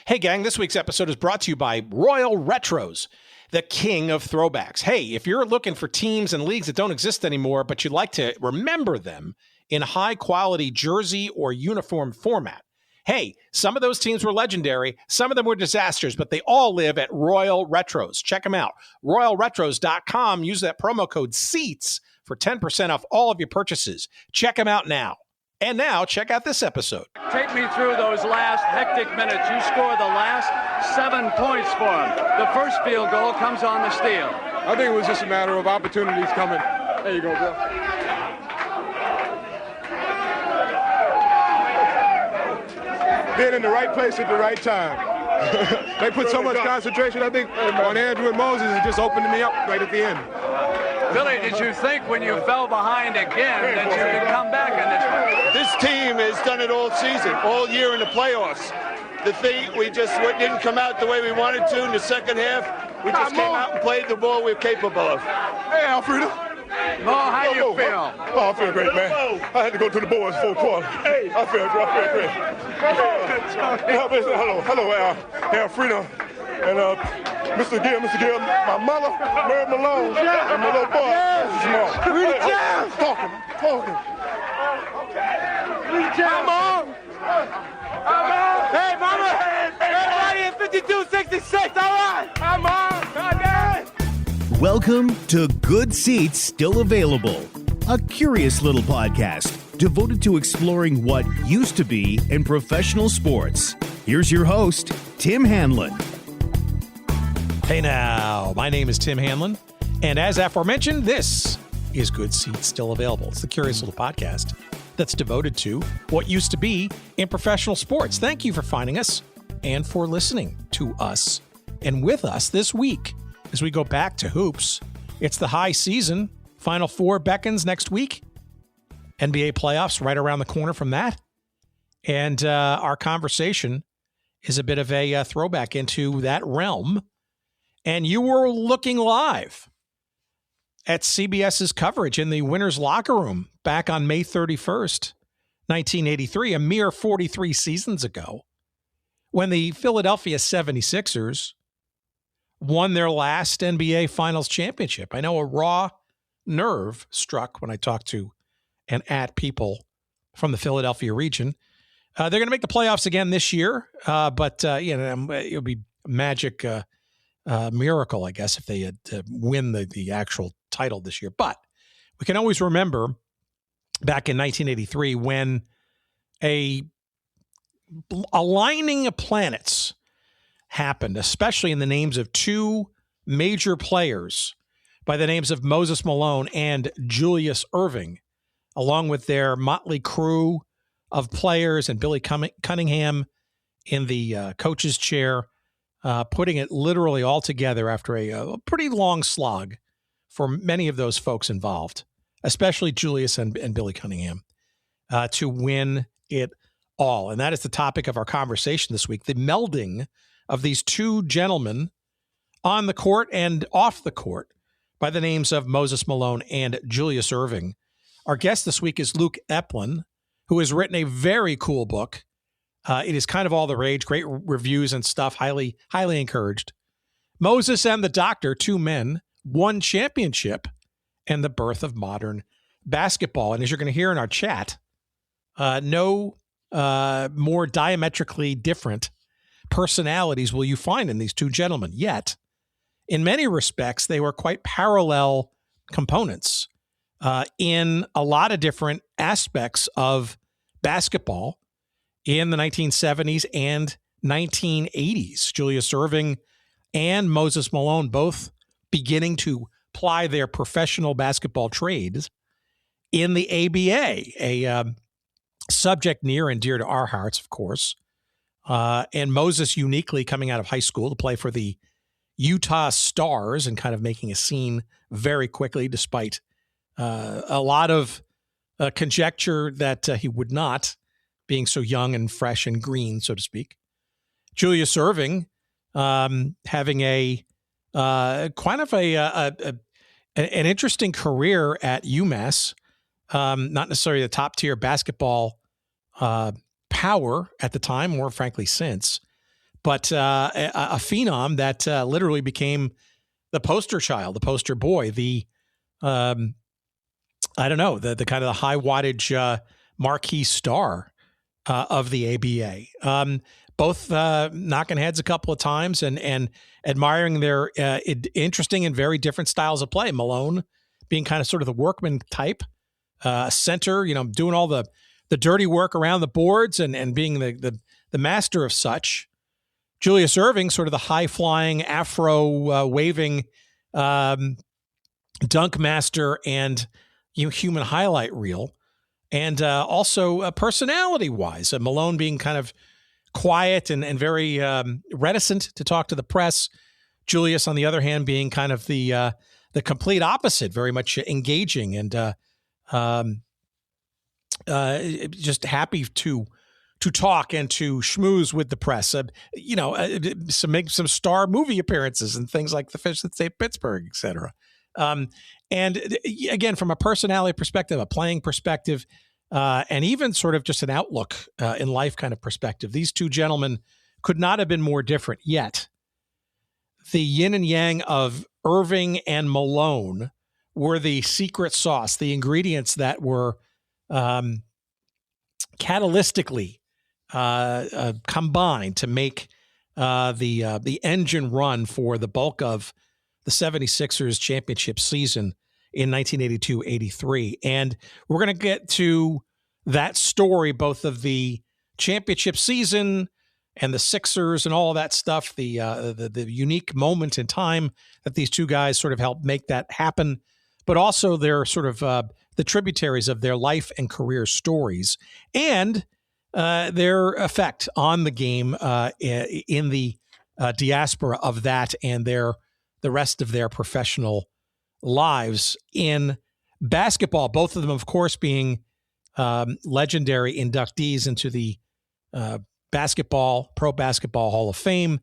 Hey, gang, this week's episode is brought to you by Royal Retros, the king of throwbacks. Hey, if you're looking for teams and leagues that don't exist anymore, but you'd like to remember them in high-quality jersey or uniform format, hey, some of those teams were legendary. Some of them were disasters, but they all live at Royal Retros. Check them out. RoyalRetros.com. Use that promo code SEATS for 10% off all of your purchases. Check them out now. And now, check out this episode. Take me through those last hectic minutes. You score the last 7 points for them. The first field goal comes on the steal. I think it was just a matter of opportunities coming. There you go, Bill. Being in the right place at the right time. They put so much concentration, I think, on Andrew and Moses, it just opened me up right at the end. Billy, did you think when you fell behind again that you could come back in this one? This team has done it all season, all year in the playoffs. The thing, we just didn't come out the way we wanted to in the second half. We just came out and played the ball we're capable of. Hey, Alfredo. Mo, how do you feel? Oh, I feel great, man. I had to go to the boys full quarter. Hey, I feel great. Hello, Alfredo. And Mr. Gill, my mother, Mary Malone, and my little boy, Small. Talking. Come on! Hey, mama! Everybody in 5266, all right! Come on! Welcome to Good Seats Still Available, a curious little podcast devoted to exploring what used to be in professional sports. Here's your host, Tim Hanlon. Hey now, my name is Tim Hanlon, and as aforementioned, this is Good Seats Still Available. It's the curious little podcast that's devoted to what used to be in professional sports. Thank you for finding us and for listening to us and with us this week as we go back to hoops. It's the high season. Final Four beckons next week. NBA playoffs right around the corner from that. And our conversation is a bit of a throwback into that realm. And you were looking live at CBS's coverage in the winner's locker room back on May 31st, 1983, a mere 43 seasons ago, when the Philadelphia 76ers won their last NBA Finals championship. I know a raw nerve struck when I talked to and at people from the Philadelphia region. They're going to make the playoffs again this year, but it would be magic miracle, I guess, if they had to win the actual title this year. But we can always remember back in 1983 when a aligning of planets happened, especially in the names of two major players by the names of Moses Malone and Julius Erving, along with their motley crew of players and Billy Cunningham in the coach's chair, putting it literally all together after a pretty long slog for many of those folks involved, especially Julius and Billy Cunningham, to win it all. And that is the topic of our conversation this week, the melding of these two gentlemen on the court and off the court by the names of Moses Malone and Julius Erving. Our guest this week is Luke Epplin, who has written a very cool book. It is kind of all the rage, great reviews and stuff, highly encouraged. Moses and the Doctor, two men, one championship, and the birth of modern basketball. And as you're going to hear in our chat, no more diametrically different personalities will you find in these two gentlemen. Yet, in many respects, they were quite parallel components in a lot of different aspects of basketball in the 1970s and 1980s. Julius Erving and Moses Malone both beginning to ply their professional basketball trades in the ABA, a subject near and dear to our hearts, of course. And Moses uniquely coming out of high school to play for the Utah Stars and kind of making a scene very quickly, despite a lot of conjecture that he would not, being so young and fresh and green, so to speak. Julius Erving having a kind of an interesting career at UMass, not necessarily the top tier basketball power at the time, or frankly since, but a phenom that literally became the poster child, the poster boy, the I don't know, the kind of the high wattage marquee star of the ABA. Both knocking heads a couple of times and admiring their interesting and very different styles of play. Malone being kind of sort of the workman type, center, doing all the dirty work around the boards and being the master of such. Julius Erving, sort of the high-flying, afro-waving dunk master and human highlight reel. And also personality-wise, Malone being kind of quiet and very reticent to talk to the press. Julius, on the other hand, being kind of the complete opposite, very much engaging and just happy to talk and to schmooze with the press. Make some star movie appearances and things like The Fish That Saved Pittsburgh, et cetera. And again, from a personality perspective, a playing perspective, and even sort of just an outlook in life kind of perspective, these two gentlemen could not have been more different. Yet the yin and yang of Erving and Malone were the secret sauce, the ingredients that were catalytically combined to make the engine run for the bulk of the 76ers championship season in 1982-83. And we're going to get to that story, both of the championship season and the Sixers and all of that stuff, the unique moment in time that these two guys sort of helped make that happen, but also their sort of the tributaries of their life and career stories and their effect on the game in the diaspora of that and the rest of their professional lives in basketball. Both of them, of course, being legendary inductees into the Pro Basketball Hall of Fame.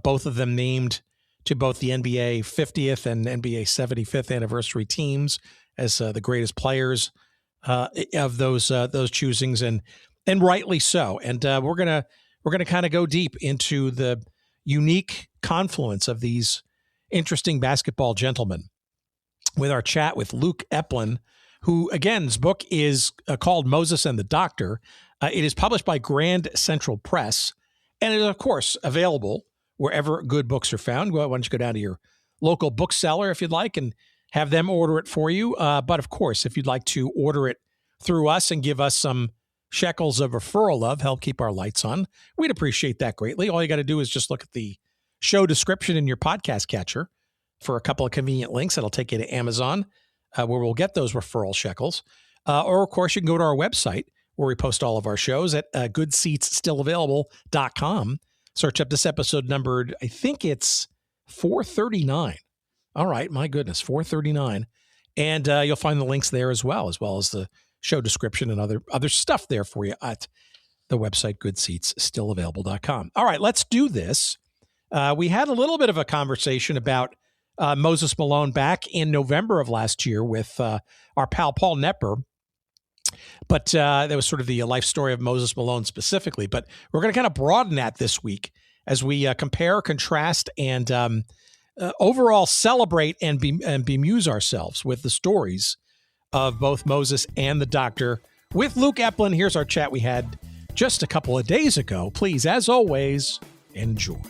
Both of them named to both the NBA 50th and NBA 75th anniversary teams as the greatest players of those choosings, and rightly so. And we're gonna kind of go deep into the unique confluence of these interesting basketball gentlemen with our chat with Luke Epplin, who, again, his book is called Moses and the Doctor. It is published by Grand Central Press, and it is, of course, available wherever good books are found. Why don't you go down to your local bookseller if you'd like and have them order it for you. But, of course, if you'd like to order it through us and give us some shekels of referral of help keep our lights on, we'd appreciate that greatly. All you got to do is just look at the show description in your podcast catcher for a couple of convenient links. That'll take you to Amazon, where we'll get those referral shekels. Or, of course, you can go to our website where we post all of our shows at goodseatsstillavailable.com. Search up this episode numbered, I think it's 439. All right, my goodness, 439. And you'll find the links there as well as the show description and other stuff there for you at the website goodseatsstillavailable.com. All right, let's do this. We had a little bit of a conversation about Moses Malone back in November of last year with our pal Paul Knepper. But that was sort of the life story of Moses Malone specifically. But we're going to kind of broaden that this week as we compare, contrast, and overall celebrate and bemuse ourselves with the stories of both Moses and the Doctor. With Luke Epplin, here's our chat we had just a couple of days ago. Please, as always, enjoy.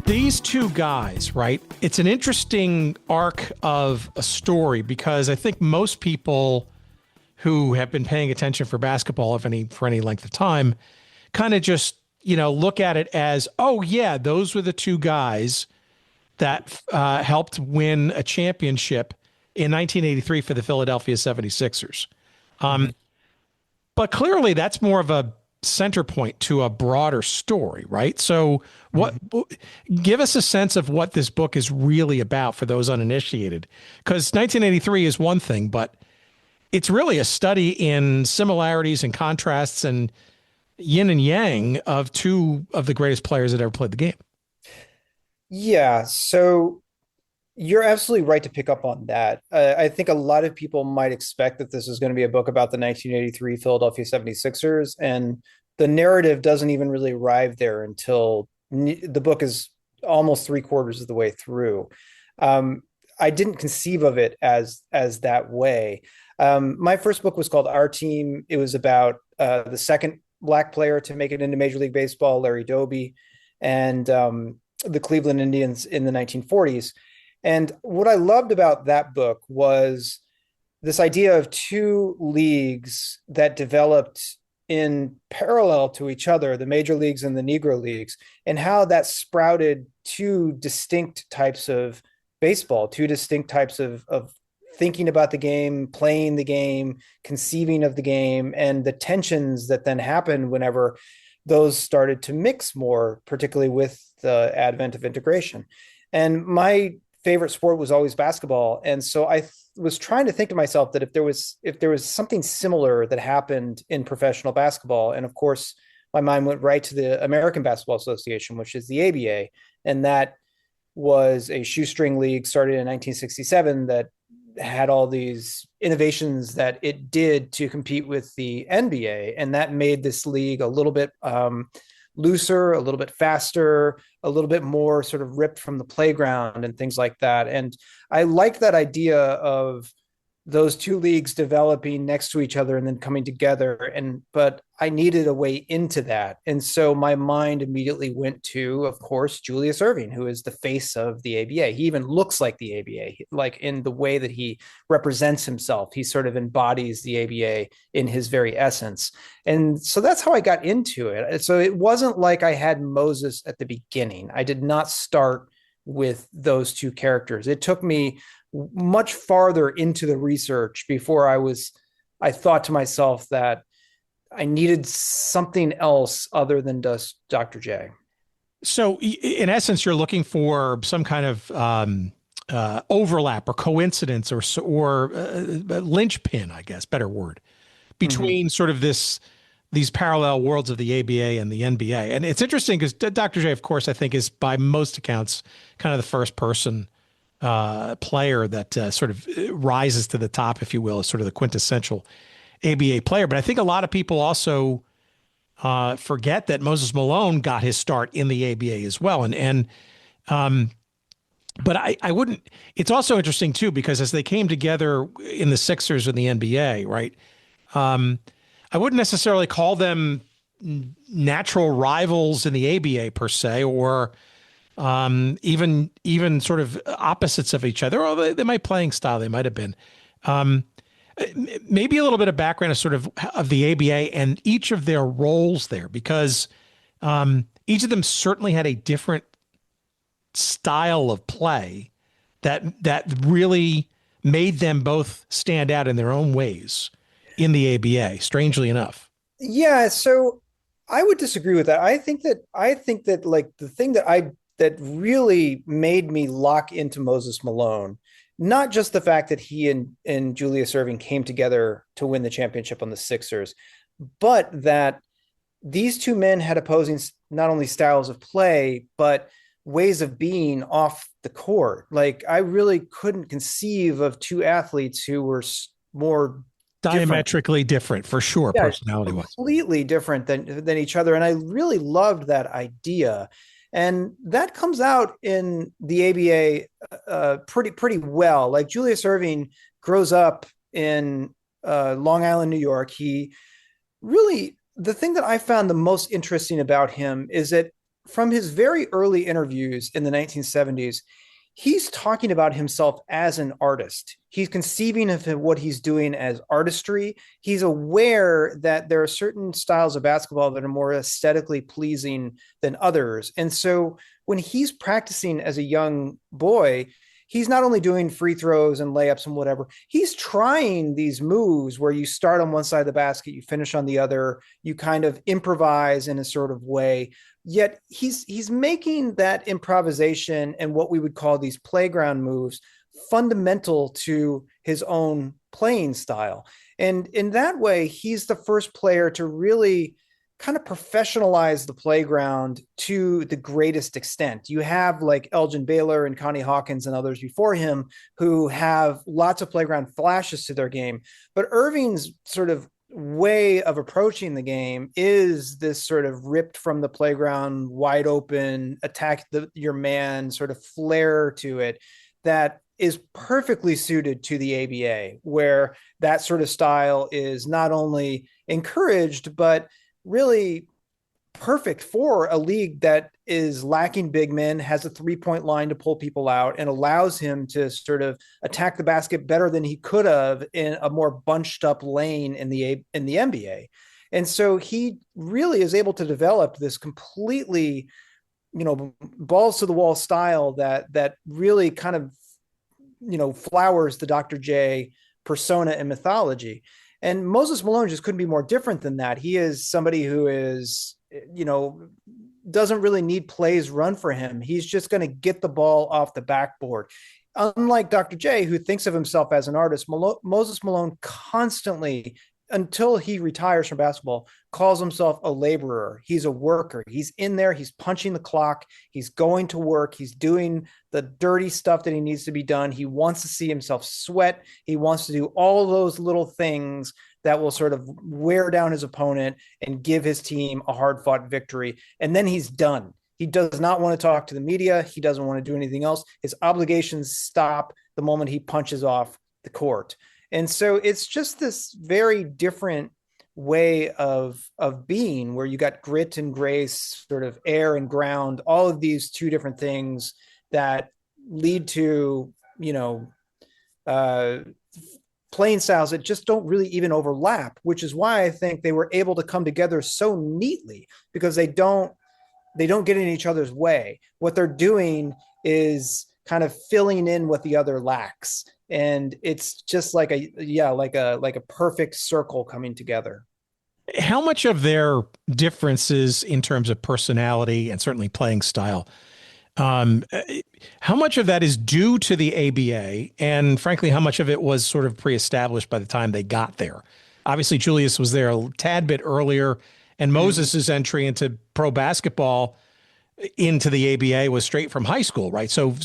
These two guys, right? It's an interesting arc of a story because I think most people who have been paying attention for basketball for any length of time kind of just, look at it as, oh yeah, those were the two guys that helped win a championship in 1983 for the Philadelphia 76ers. But clearly that's more of a center point to a broader story, right? So give us a sense of what this book is really about for those uninitiated, because 1983 is one thing, but it's really a study in similarities and contrasts and yin and yang of two of the greatest players that ever played the game. Yeah. So You're absolutely right to pick up on that. I think a lot of people might expect that this is going to be a book about the 1983 Philadelphia 76ers, and the narrative doesn't even really arrive there until the book is almost three-quarters of the way through. Um, I didn't conceive of it as that way. My first book was called Our Team. It was about the second black player to make it into Major League Baseball, Larry Doby, and the Cleveland Indians in the 1940s. And what I loved about that book was this idea of two leagues that developed in parallel to each other, the major leagues and the Negro leagues, and how that sprouted two distinct types of baseball, two distinct types of thinking about the game, playing the game, conceiving of the game, and the tensions that then happened whenever those started to mix more, particularly with the advent of integration. And my favorite sport was always basketball, and so I was trying to think to myself that if there was something similar that happened in professional basketball, and of course my mind went right to the American Basketball Association, which is the ABA, and that was a shoestring league started in 1967 that had all these innovations that it did to compete with the NBA, and that made this league a little bit looser, a little bit faster, a little bit more sort of ripped from the playground and things like that. And I like that idea of those two leagues developing next to each other and then coming together. But I needed a way into that. And so my mind immediately went to, of course, Julius Erving, who is the face of the ABA. He even looks like the ABA, like in the way that he represents himself. He sort of embodies the ABA in his very essence. And so that's how I got into it. So it wasn't like I had Moses at the beginning. I did not start with those two characters. It took me much farther into the research before I thought to myself that I needed something else other than just Dr. J. So in essence, you're looking for some kind of overlap or coincidence or linchpin, I guess, better word, between sort of these parallel worlds of the ABA and the NBA. And it's interesting because Dr. J, of course, I think is by most accounts kind of the first person player that sort of rises to the top, if you will, as sort of the quintessential ABA player. But I think a lot of people also forget that Moses Malone got his start in the ABA as well. But I wouldn't, it's also interesting too, because as they came together in the Sixers and the NBA, right? I wouldn't necessarily call them natural rivals in the ABA per se, or even sort of opposites of each other. Or they might playing style, they might have been. Maybe a little bit of background of the ABA and each of their roles there, because each of them certainly had a different style of play that really made them both stand out in their own ways in the ABA, strangely enough. Yeah, so I would disagree with that. I think that like the thing that really made me lock into Moses Malone, not just the fact that he and Julius Erving came together to win the championship on the Sixers, but that these two men had opposing not only styles of play, but ways of being off the court. Like, I really couldn't conceive of two athletes who were more diametrically different for sure, yeah, personality-wise. Completely different than each other. And I really loved that idea. And that comes out in the ABA pretty well. Like, Julius Erving grows up in Long Island, New York. He really, the thing that I found the most interesting about him is that from his very early interviews in the 1970s, he's talking about himself as an artist. He's conceiving of what he's doing as artistry. He's aware that there are certain styles of basketball that are more aesthetically pleasing than others. And so when he's practicing as a young boy, he's not only doing free throws and layups and whatever, he's trying these moves where you start on one side of the basket, you finish on the other, you kind of improvise in a sort of way. Yet he's making that improvisation and what we would call these playground moves fundamental to his own playing style. And in that way, he's the first player to really kind of professionalized the playground to the greatest extent. You have like Elgin Baylor and Connie Hawkins and others before him who have lots of playground flashes to their game. But Erving's sort of way of approaching the game is this sort of ripped from the playground, wide open, attack your man sort of flair to it that is perfectly suited to the ABA, where that sort of style is not only encouraged, but really perfect for a league that is lacking big men, has a 3-point line to pull people out, and allows him to sort of attack the basket better than he could have in a more bunched up lane in the NBA. And so he really is able to develop this completely, balls to the wall style that really kind of, flowers the Dr. J persona and mythology. And Moses Malone just couldn't be more different than that. He is somebody who is, doesn't really need plays run for him. He's just going to get the ball off the backboard. Unlike Dr. J, who thinks of himself as an artist, Moses Malone constantly, until he retires from basketball, calls himself a laborer. He's a worker. He's in there. He's punching the clock. He's going to work. He's doing the dirty stuff that he needs to be done. He wants to see himself sweat. He wants to do all those little things that will sort of wear down his opponent and give his team a hard-fought victory. And then he's done. He does not want to talk to the media. He doesn't want to do anything else. His obligations stop the moment he punches off the court. And so it's just this very different way of being, where you got grit and grace, sort of air and ground, all of these two different things that lead to, playing styles that just don't really even overlap, which is why I think they were able to come together so neatly, because they don't get in each other's way. What they're doing is kind of filling in what the other lacks. And it's just like a perfect circle coming together. How much of their differences in terms of personality and certainly playing style, how much of that is due to the ABA, and frankly, how much of it was sort of pre-established by the time they got there? Obviously, Julius was there a tad bit earlier, and Moses's entry into pro basketball into the ABA was straight from high school, right? So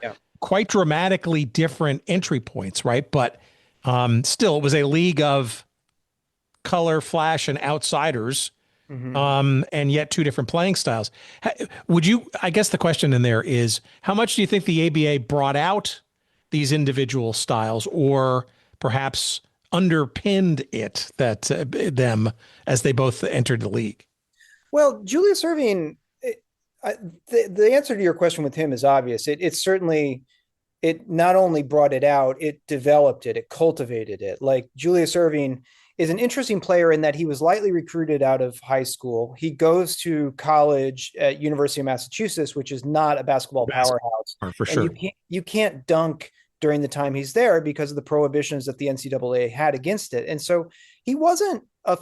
yeah. Quite dramatically different entry points, right? But still, it was a league of color, flash, and outsiders, and yet two different playing styles. I guess the question in there is, how much do you think the ABA brought out these individual styles, or perhaps underpinned them as they both entered the league? Well, Julius Erving, the answer to your question with him is obvious. It not only brought it out, it developed it, it cultivated it. Like, Julius Erving is an interesting player in that he was lightly recruited out of high school. He goes to college at University of Massachusetts, which is not a basketball powerhouse. For sure. And you can't dunk during the time he's there because of the prohibitions that the NCAA had against it. And so he wasn't a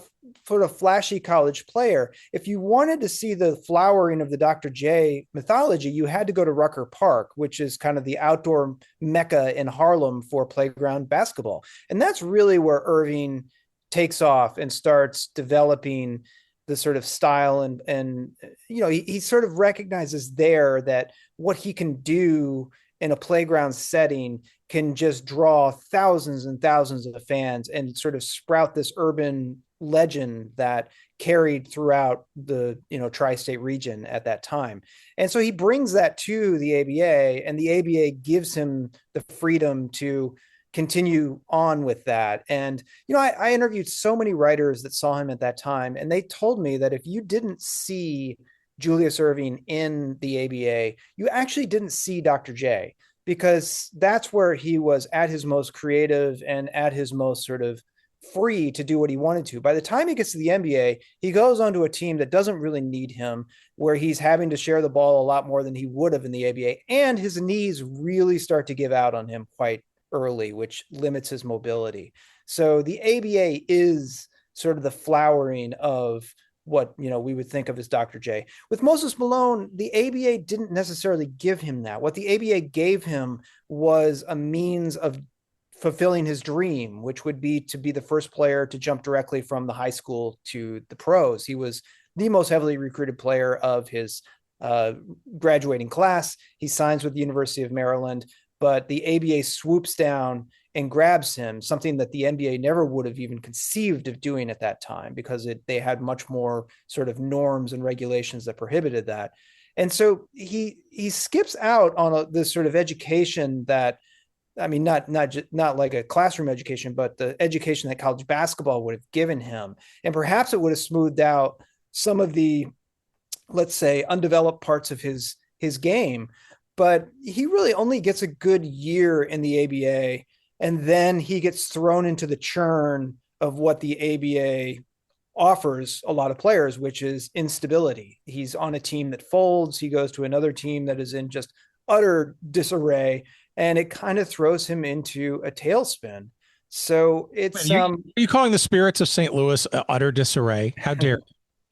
sort of flashy college player. If you wanted to see the flowering of the Dr. J mythology, you had to go to Rucker Park, which is kind of the outdoor mecca in Harlem for playground basketball. And that's really where Erving takes off and starts developing the sort of style. And he sort of recognizes there that what he can do in a playground setting can just draw thousands and thousands of fans and sort of sprout this urban legend that carried throughout the tri-state region at that time. And so he brings that to the ABA, and the ABA gives him the freedom to continue on with that. And I interviewed so many writers that saw him at that time, and they told me that if you didn't see Julius Erving in the ABA, you actually didn't see Dr. J, because that's where he was at his most creative and at his most sort of free to do what he wanted to. By the time he gets to the NBA, he goes onto a team that doesn't really need him, where he's having to share the ball a lot more than he would have in the ABA. And his knees really start to give out on him quite early, which limits his mobility. So the ABA is sort of the flowering of what we would think of as Dr. J. With Moses Malone, the ABA didn't necessarily give him that. What the ABA gave him was a means of fulfilling his dream, which would be to be the first player to jump directly from the high school to the pros. He was the most heavily recruited player of his graduating class. He signs with the University of Maryland, but the ABA swoops down and grabs him, something that the NBA never would have even conceived of doing at that time, because they had much more sort of norms and regulations that prohibited that. And so he skips out on this sort of education that, I mean, not like a classroom education, but the education that college basketball would have given him. And perhaps it would have smoothed out some of the, let's say, undeveloped parts of his game. But he really only gets a good year in the ABA, and then he gets thrown into the churn of what the ABA offers a lot of players, which is instability. He's on a team that folds. He goes to another team that is in just utter disarray, and it kind of throws him into a tailspin. So it's are you calling the Spirits of St. Louis utter disarray? How dare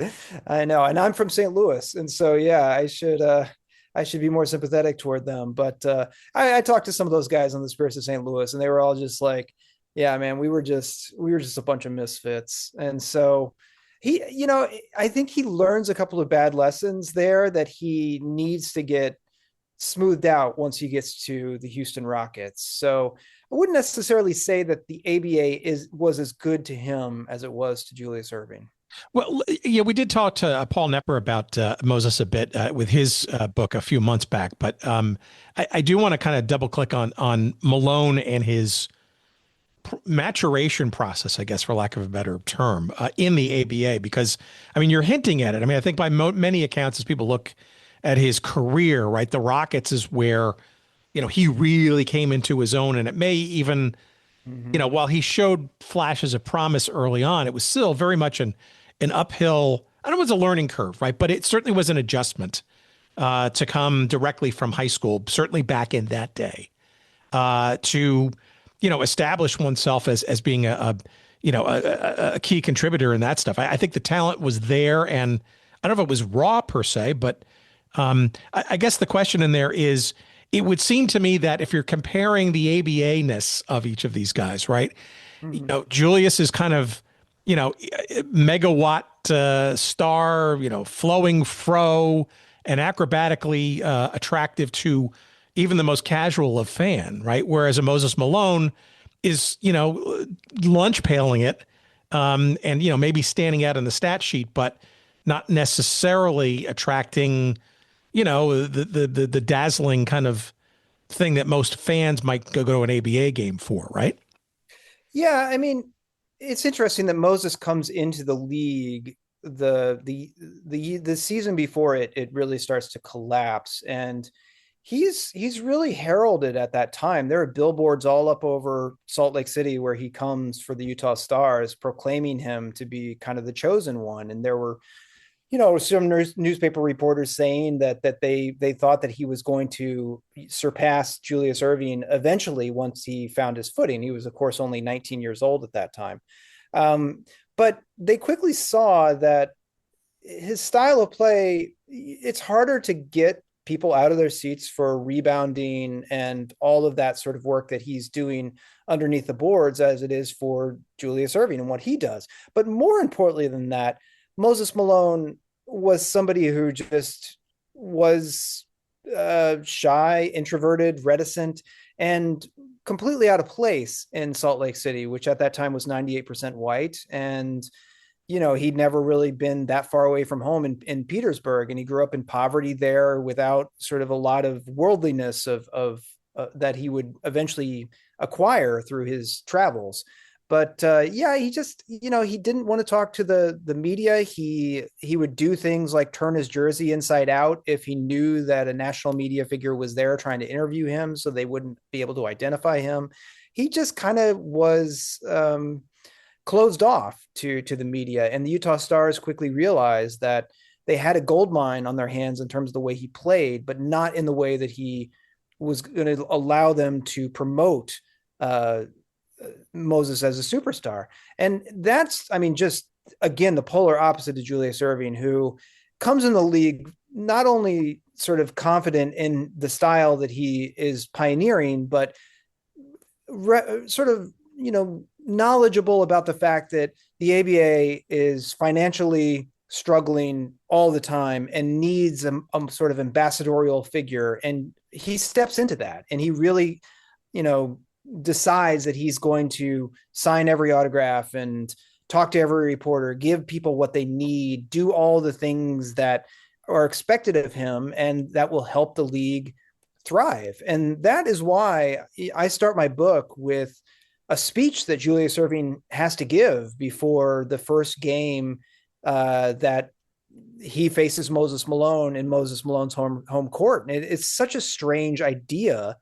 you? I know, and I'm from St. Louis, and so yeah, I should be more sympathetic toward them. But I talked to some of those guys on the Spirits of St. Louis, and they were all just like, yeah, man, we were just a bunch of misfits. And so I think he learns a couple of bad lessons there that he needs to get smoothed out once he gets to the Houston Rockets. So I wouldn't necessarily say that the ABA was as good to him as it was to Julius Erving. Well, yeah, we did talk to Paul Nepper about Moses a bit with his book a few months back, but I do want to kind of double click on Malone and his maturation process, I guess, for lack of a better term, in the ABA, because, I mean, you're hinting at it. I mean, I think by many accounts, as people look at his career, right, the Rockets is where, he really came into his own, and it may even, while he showed flashes of promise early on, it was still very much an uphill, I don't know if it's a learning curve, right? But it certainly was an adjustment to come directly from high school, certainly back in that day, to, establish oneself as being a key contributor in that stuff. I think the talent was there, and I don't know if it was raw per se, but I guess the question in there is, it would seem to me that if you're comparing the ABA-ness of each of these guys, right? Julius is kind of, megawatt star, flowing fro and acrobatically attractive to even the most casual of fan, right? Whereas a Moses Malone is, lunch paling it and, maybe standing out in the stat sheet, but not necessarily attracting, the dazzling kind of thing that most fans might go to an ABA game for, right? Yeah, I mean, it's interesting that Moses comes into the league the season before it really starts to collapse, and he's really heralded at that time. There are billboards all up over Salt Lake City where he comes for the Utah Stars, proclaiming him to be kind of the chosen one. And there were, some newspaper reporters saying that they thought that he was going to surpass Julius Erving eventually once he found his footing. He was, of course, only 19 years old at that time. But they quickly saw that his style of play, it's harder to get people out of their seats for rebounding and all of that sort of work that he's doing underneath the boards as it is for Julius Erving and what he does. But more importantly than that, Moses Malone was somebody who just was shy, introverted, reticent, and completely out of place in Salt Lake City, which at that time was 98% white. And, he'd never really been that far away from home in Petersburg. And he grew up in poverty there without sort of a lot of worldliness of that he would eventually acquire through his travels. But he just, he didn't want to talk to the media. He would do things like turn his jersey inside out if he knew that a national media figure was there trying to interview him, so they wouldn't be able to identify him. He just kind of was closed off to the media. And the Utah Stars quickly realized that they had a gold mine on their hands in terms of the way he played, but not in the way that he was going to allow them to promote Moses as a superstar. And that's, just again, the polar opposite to Julius Erving, who comes in the league not only sort of confident in the style that he is pioneering, but sort of, knowledgeable about the fact that the ABA is financially struggling all the time and needs a sort of ambassadorial figure. And he steps into that, and he really, decides that he's going to sign every autograph and talk to every reporter, give people what they need, do all the things that are expected of him, and that will help the league thrive. And that is why I start my book with a speech that Julius Erving has to give before the first game that he faces Moses Malone in Moses Malone's home court. And it's such a strange idea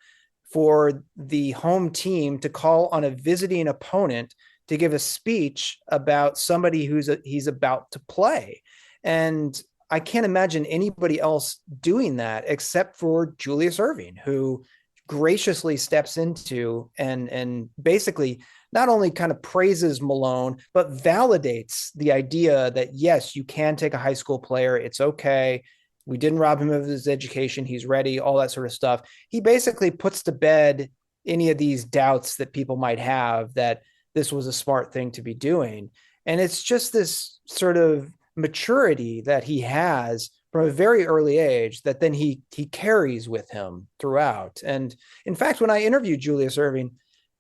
for the home team to call on a visiting opponent to give a speech about somebody he's about to play. And I can't imagine anybody else doing that except for Julius Erving, who graciously steps into and basically not only kind of praises Malone, but validates the idea that, yes, you can take a high school player. It's okay. We didn't rob him of his education. He's ready, all that sort of stuff. He basically puts to bed any of these doubts that people might have that this was a smart thing to be doing. And it's just this sort of maturity that he has from a very early age that then he carries with him throughout. And in fact, when I interviewed Julius Erving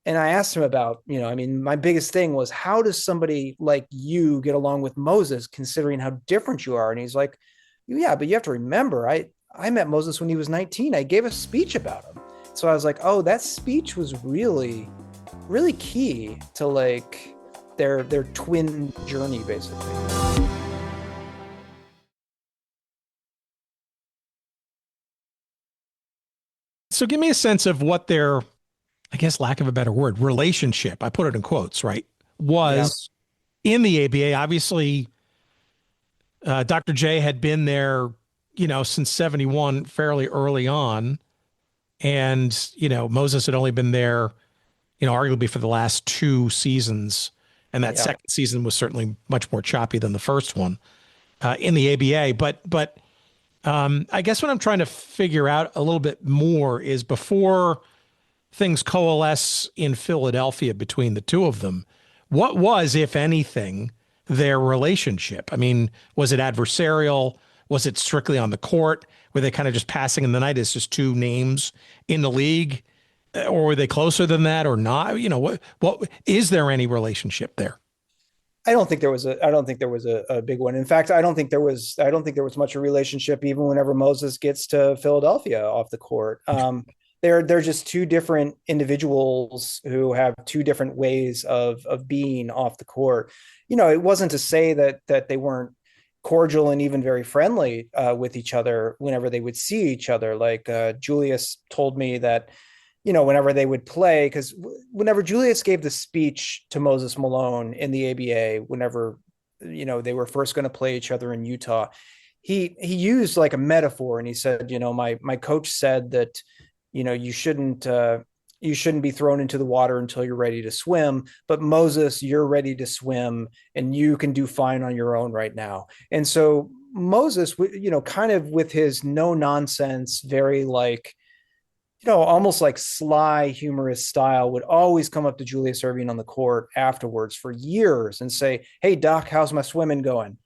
and I asked him about, my biggest thing was, how does somebody like you get along with Moses, considering how different you are? And he's like, yeah, but you have to remember, I met Moses when he was 19. I gave a speech about him. So I was like, oh, that speech was really, really key to like their twin journey, basically. So give me a sense of what their, I guess, lack of a better word, relationship, I put it in quotes, right, was in the ABA. Obviously, Dr. J had been there, since 71, fairly early on. And, Moses had only been there, arguably for the last 2 seasons. And that second season was certainly much more choppy than the first one in the ABA. But I guess what I'm trying to figure out a little bit more is, before things coalesce in Philadelphia between the two of them, what was, if anything, their relationship? I mean, was it adversarial? Was it strictly on the court? Were they kind of just passing in the night as just two names in the league? Or were they closer than that or not? What is there any relationship there? I don't think there was a big one. In fact, I don't think there was much of a relationship even whenever Moses gets to Philadelphia off the court. They're just two different individuals who have two different ways of being off the court. It wasn't to say that they weren't cordial and even very friendly with each other whenever they would see each other. Like Julius told me that, whenever they would play, because whenever Julius gave the speech to Moses Malone in the ABA, whenever, they were first going to play each other in Utah, he used like a metaphor, and he said, my coach said that, you shouldn't be thrown into the water until you're ready to swim, but Moses, you're ready to swim and you can do fine on your own right now. And so Moses, kind of with his no nonsense, very like, almost like sly, humorous style, would always come up to Julius Erving on the court afterwards for years and say, "Hey, Doc, how's my swimming going?"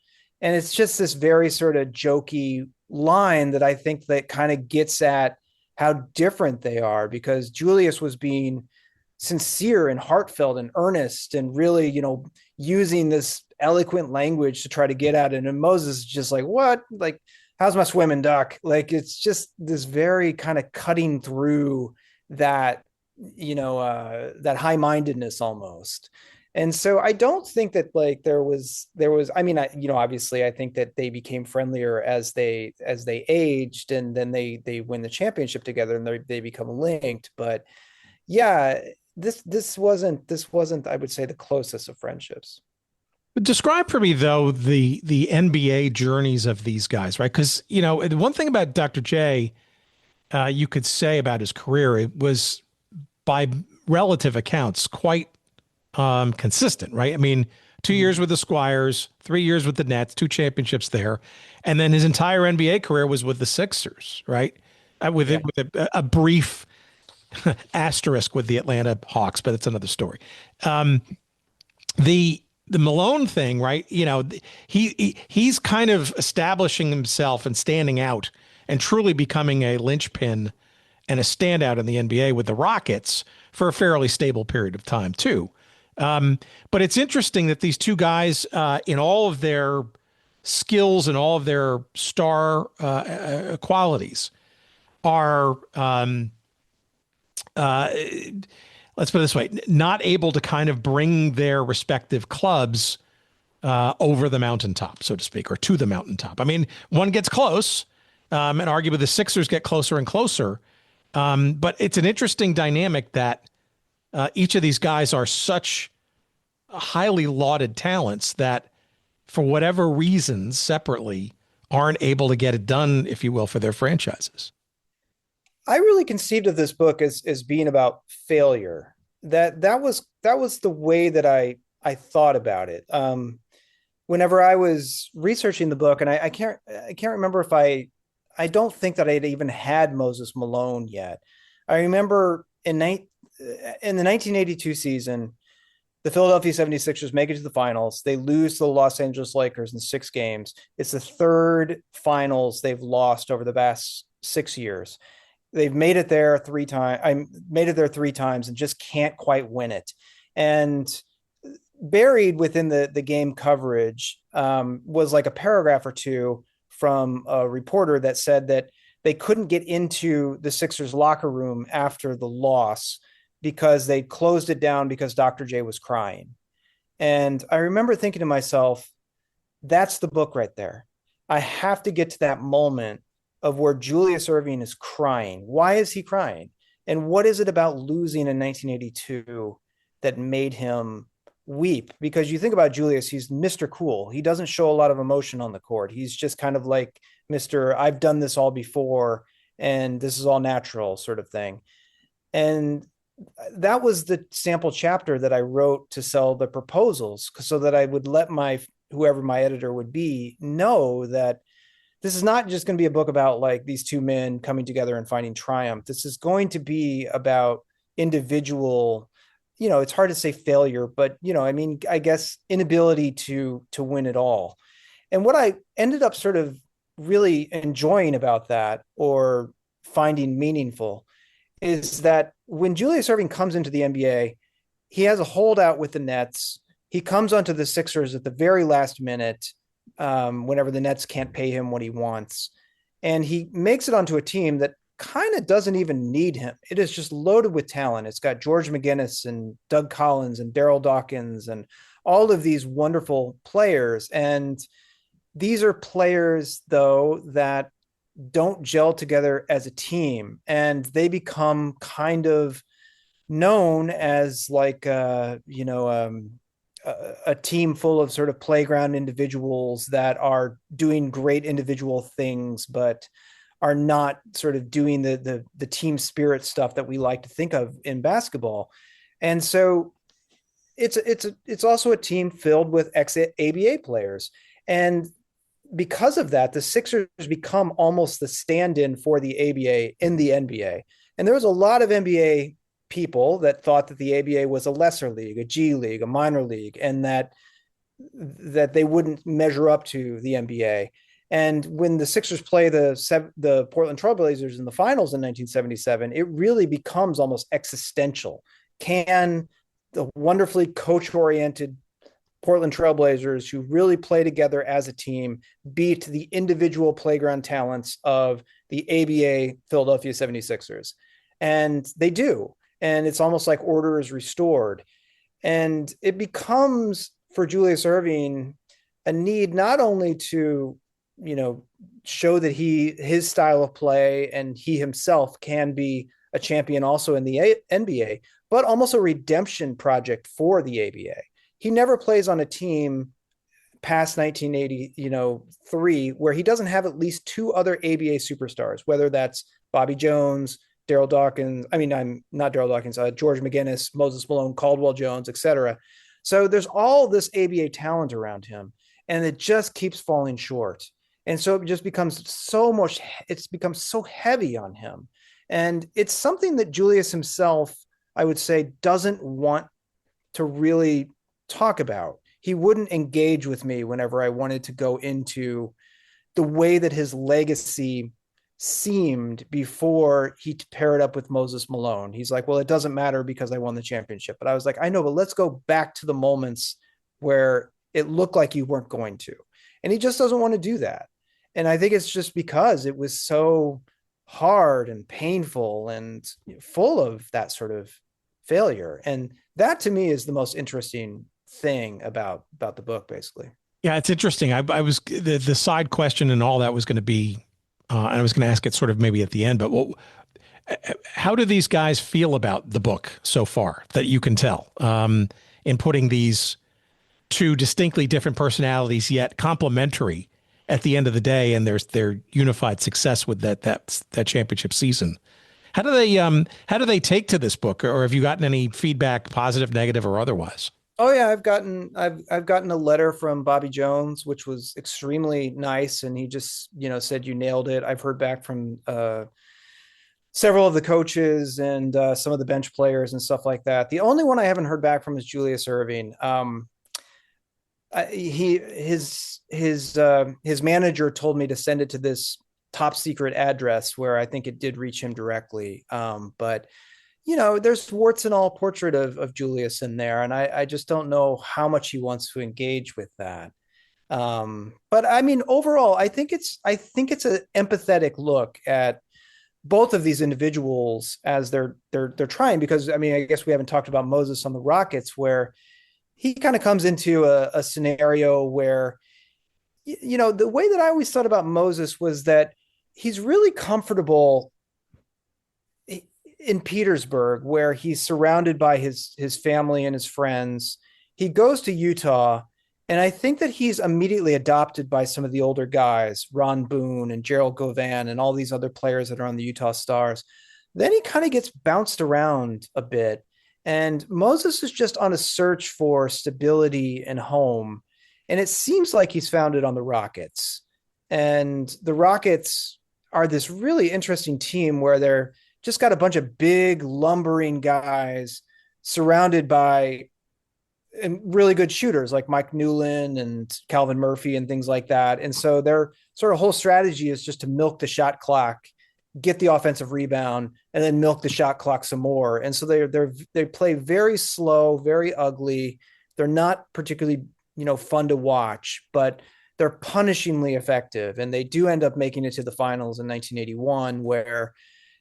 And it's just this very sort of jokey line that I think that kind of gets at how different they are, because Julius was being sincere and heartfelt and earnest and really, using this eloquent language to try to get at it. And Moses is just like, what? Like, how's my swimming, Doc? Like, it's just this very kind of cutting through that, that high-mindedness almost. And so I don't think that like there was, I mean, obviously I think that they became friendlier as they aged, and then they win the championship together and they become linked. But yeah, this wasn't, I would say, the closest of friendships. Describe for me, though, the NBA journeys of these guys, right? Because, one thing about Dr. J, you could say about his career, it was, by relative accounts, quite consistent, right? I mean, 2 years with the Squires, 3 years with the Nets, 2 championships there. And then his entire NBA career was with the Sixers, right? With a brief asterisk with the Atlanta Hawks, but it's another story. The Malone thing, right? You know, he's kind of establishing himself and standing out and truly becoming a linchpin and a standout in the NBA with the Rockets for a fairly stable period of time too. But it's interesting that these two guys, in all of their skills and all of their star qualities, are let's put it this way, not able to kind of bring their respective clubs over the mountaintop, so to speak, or to the mountaintop. I mean, one gets close, and arguably the Sixers get closer and closer. But it's an interesting dynamic that each of these guys are such highly lauded talents that for whatever reasons separately aren't able to get it done, if you will, for their franchises. I really conceived of this book as being about failure. That was the way that I thought about it. Whenever I was researching the book, and I can't remember if I don't think that I had even had Moses Malone yet. I remember in the 1982 season, the Philadelphia 76ers make it to the finals. They lose to the Los Angeles Lakers in 6 games. It's the third finals they've lost over the past 6 years. They've made it there 3 times. I made it there 3 times and just can't quite win it. And buried within the game coverage was like a paragraph or two from a reporter that said that they couldn't get into the Sixers locker room after the loss because they closed it down because Dr. J was crying. And I remember thinking to myself, that's the book right there. I have to get to that moment of where Julius Erving is crying. Why is he crying? And what is it about losing in 1982 that made him weep? Because you think about Julius, he's Mr. Cool. He doesn't show a lot of emotion on the court. He's just kind of like Mr. I've done this all before and this is all natural sort of thing. And that was the sample chapter that I wrote to sell the proposals so that I would let whoever my editor would be know that this is not just going to be a book about like these 2 men coming together and finding triumph. This is going to be about individual, it's hard to say failure, but I guess inability to win it all. And what I ended up sort of really enjoying about that or finding meaningful is that when Julius Erving comes into the NBA, he has a holdout with the Nets. He comes onto the Sixers at the very last minute, whenever the Nets can't pay him what he wants. And he makes it onto a team that kind of doesn't even need him. It is just loaded with talent. It's got George McGinnis and Doug Collins and Daryl Dawkins and all of these wonderful players. And these are players, though, that don't gel together as a team. And they become kind of known as like, a team full of sort of playground individuals that are doing great individual things, but are not sort of doing the team spirit stuff that we like to think of in basketball. And so it's also a team filled with ex-ABA players. And because of that, the Sixers become almost the stand-in for the ABA in the NBA. And there was a lot of NBA people that thought that the ABA was a lesser league, a G league, a minor league, and that they wouldn't measure up to the NBA. And when the Sixers play the Portland Trailblazers in the finals in 1977, it really becomes almost existential. Can the wonderfully coach-oriented Portland Trailblazers, who really play together as a team, beat the individual playground talents of the ABA Philadelphia 76ers? And they do. And it's almost like order is restored. And it becomes, for Julius Erving, a need not only to, show that his style of play and he himself can be a champion also in the NBA, but almost a redemption project for the ABA. He never plays on a team past 1983 where he doesn't have at least 2 other ABA superstars, whether that's Bobby Jones, Daryl Dawkins. I'm not Daryl Dawkins, George McGinnis, Moses Malone, Caldwell Jones, etc. So there's all this ABA talent around him, and it just keeps falling short. And so it just becomes so heavy on him. And it's something that Julius himself, I would say, doesn't want to really talk about. He wouldn't engage with me whenever I wanted to go into the way that his legacy seemed before he paired up with Moses Malone. He's like, well, it doesn't matter because I won the championship. But I was like, I know, but let's go back to the moments where it looked like you weren't going to. And he just doesn't want to do that. And I think it's just because it was so hard and painful and full of that sort of failure. And that to me is the most interesting thing about the book, basically. Yeah, it's interesting. I was the side question and all that was going to be, and I was going to ask it sort of maybe at the end, but how do these guys feel about the book so far that you can tell in putting these two distinctly different personalities yet complementary at the end of the day, and there's their unified success with that championship season? How do they take to this book, or have you gotten any feedback, positive, negative, or otherwise? Oh yeah, I've gotten a letter from Bobby Jones, which was extremely nice, and he just said you nailed it. I've heard back from several of the coaches and some of the bench players and stuff like that. The only one I haven't heard back from is Julius Erving. His manager told me to send it to this top secret address where I think it did reach him directly. But there's warts and all portrait of Julius in there. And I just don't know how much he wants to engage with that. But I mean, overall, I think it's an empathetic look at both of these individuals as they're trying, because I mean, I guess we haven't talked about Moses on the Rockets, where he kind of comes into a scenario where, the way that I always thought about Moses was that he's really comfortable in Petersburg, where he's surrounded by his family and his friends. He goes to Utah, and I think that he's immediately adopted by some of the older guys, Ron Boone and Gerald Govan and all these other players that are on the Utah Stars. Then he kind of gets bounced around a bit. And Moses is just on a search for stability and home. And it seems like he's found it on the Rockets. And the Rockets are this really interesting team where they're just got a bunch of big lumbering guys surrounded by really good shooters like Mike Newland and Calvin Murphy and things like that. And so their sort of whole strategy is just to milk the shot clock, get the offensive rebound, and then milk the shot clock some more. And so they play very slow, very ugly. They're not particularly, fun to watch, but they're punishingly effective. And they do end up making it to the finals in 1981, where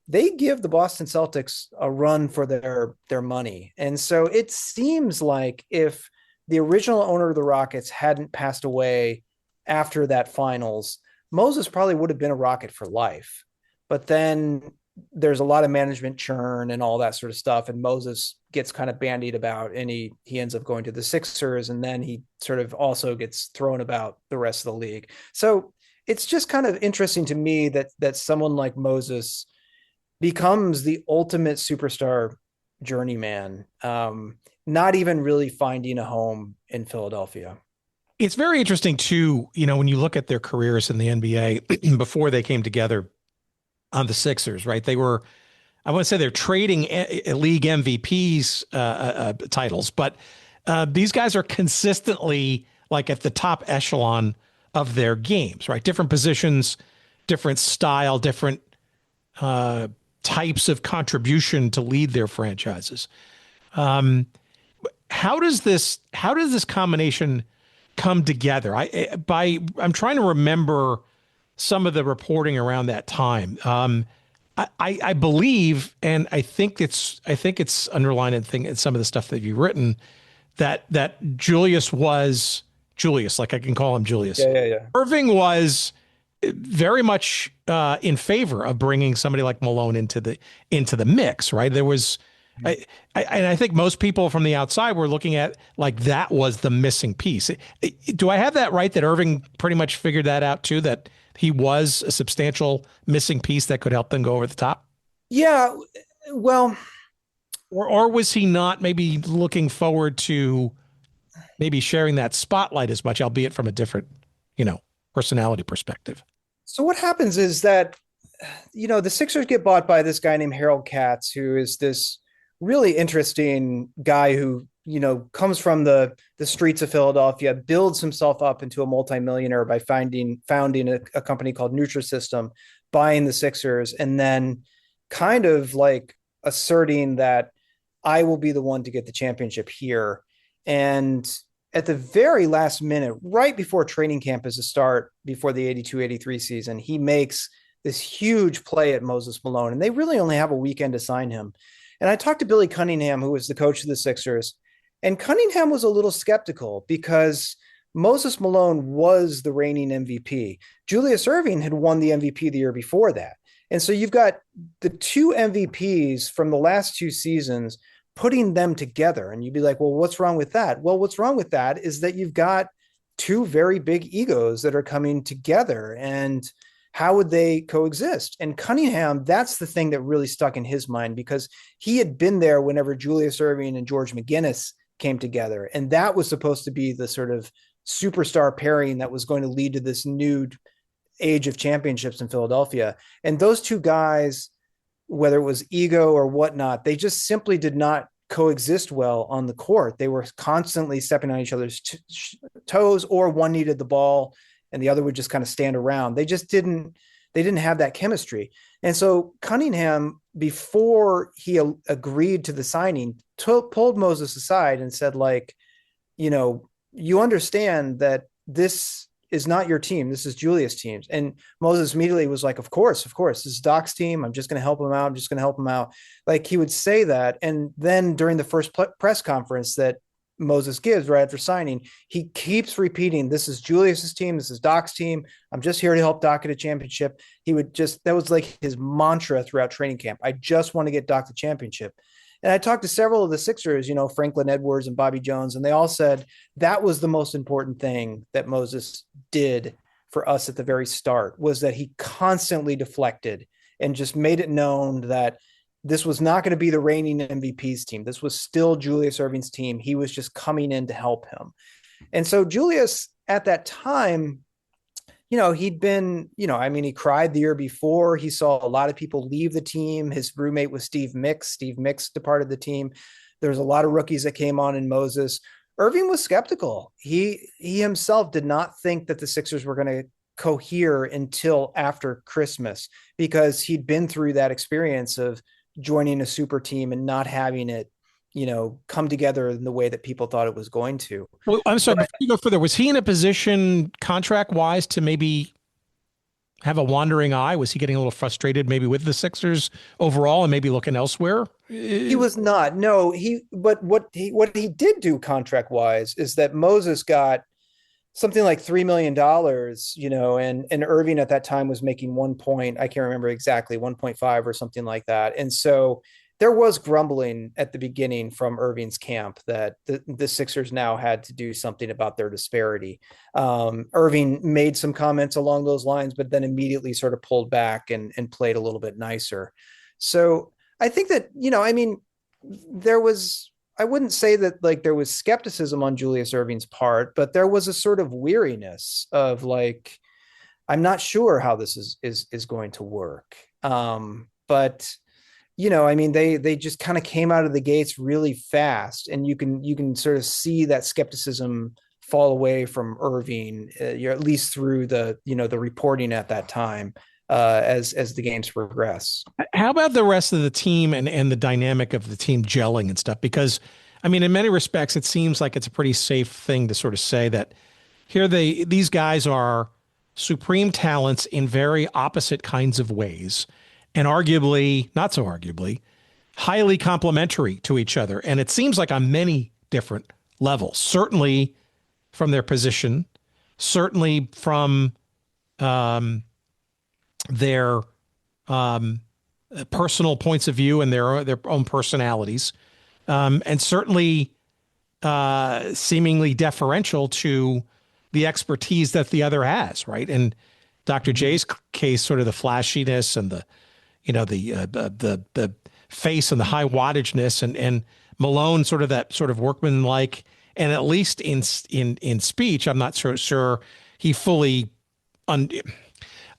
they give the Boston Celtics a run for their money. And so it seems like if the original owner of the Rockets hadn't passed away after that finals, Moses probably would have been a Rocket for life. But then there's a lot of management churn and all that sort of stuff. And Moses gets kind of bandied about, and he ends up going to the Sixers. And then he sort of also gets thrown about the rest of the league. So it's just kind of interesting to me that someone like Moses becomes the ultimate superstar journeyman, not even really finding a home in Philadelphia. It's very interesting too, when you look at their careers in the NBA before they came together on the Sixers, right? They were, I want to say they're trading league MVPs titles, but these guys are consistently like at the top echelon of their games, right? Different positions, different style, different types of contribution to lead their franchises. How does this combination come together? I'm trying to remember some of the reporting around that time. I believe, and I think it's underlined in some of the stuff that you've written, that Julius, like I can call him Julius. Yeah. Erving was very much in favor of bringing somebody like Malone into the mix, right? There was, and I think most people from the outside were looking at like that was the missing piece. Do I have that right? That Erving pretty much figured that out too, that he was a substantial missing piece that could help them go over the top? Yeah, well, or was he not maybe looking forward to maybe sharing that spotlight as much, albeit from a different, personality perspective? So what happens is that the Sixers get bought by this guy named Harold Katz, who is this really interesting guy who, comes from the streets of Philadelphia, builds himself up into a multimillionaire by founding a company called Nutrisystem, buying the Sixers, and then kind of like asserting that I will be the one to get the championship here. And at the very last minute, right before training camp is to start, before the 82-83 season, he makes this huge play at Moses Malone, and they really only have a weekend to sign him. And I talked to Billy Cunningham, who was the coach of the Sixers, and Cunningham was a little skeptical because Moses Malone was the reigning MVP. Julius Erving had won the MVP the year before that. And so you've got the two MVPs from the last two seasons, putting them together. And you'd be like, well, what's wrong with that? Well, what's wrong with that is that you've got two very big egos that are coming together, and how would they coexist? And Cunningham, that's the thing that really stuck in his mind, because he had been there whenever Julius Erving and George McGinnis came together. And that was supposed to be the sort of superstar pairing that was going to lead to this new age of championships in Philadelphia. And those two guys, whether it was ego or whatnot, they just simply did not coexist well on the court. They were constantly stepping on each other's toes, or one needed the ball and the other would just kind of stand around. They didn't have that chemistry. And so Cunningham, before he agreed to the signing, pulled Moses aside and said, like, you understand that this is not your team. This is Julius' team. And Moses immediately was like, of course, this is Doc's team. I'm just going to help him out. Like, he would say that. And then during the first press conference that Moses gives right after signing, he keeps repeating, this is Julius's team. This is Doc's team. I'm just here to help Doc get a championship. That was like his mantra throughout training camp. I just want to get Doc the championship. And I talked to several of the Sixers, Franklin Edwards and Bobby Jones, and they all said that was the most important thing that Moses did for us at the very start, was that he constantly deflected and just made it known that this was not going to be the reigning MVP's team. This was still Julius Erving's team. He was just coming in to help him. And so Julius at that time, he'd been, he cried the year before. He saw a lot of people leave the team. His roommate was Steve Mix. Steve Mix departed the team. There was a lot of rookies that came on in Moses. Erving was skeptical. He himself did not think that the Sixers were going to cohere until after Christmas, because he'd been through that experience of joining a super team and not having it, come together in the way that people thought it was going to. Well, I'm sorry, before you go further, was he in a position contract wise to maybe have a wandering eye? Was he getting a little frustrated maybe with the Sixers overall and maybe looking elsewhere? He was not. No, but what he did do contract wise is that Moses got something like $3 million, and Erving at that time was making 1 point. I can't remember exactly, 1.5 or something like that. And so there was grumbling at the beginning from Erving's camp that the Sixers now had to do something about their disparity. Erving made some comments along those lines, but then immediately sort of pulled back and played a little bit nicer. So I think that, I wouldn't say that like there was skepticism on Julius Erving's part, but there was a sort of weariness of like, I'm not sure how this is going to work. But they just kind of came out of the gates really fast, and you can sort of see that skepticism fall away from Erving, at least through the reporting at that time, as the games progress. How about the rest of the team and the dynamic of the team gelling and stuff? Because in many respects, it seems like it's a pretty safe thing to sort of say that here these guys are supreme talents in very opposite kinds of ways, and arguably, not so arguably, highly complementary to each other. And it seems like on many different levels, certainly from their position, certainly from their personal points of view and their own personalities, and certainly seemingly deferential to the expertise that the other has, right? And Dr. J's case, sort of the flashiness and the face and the high wattageness, and Malone sort of that sort of workmanlike, and at least in speech, I'm not sure he fully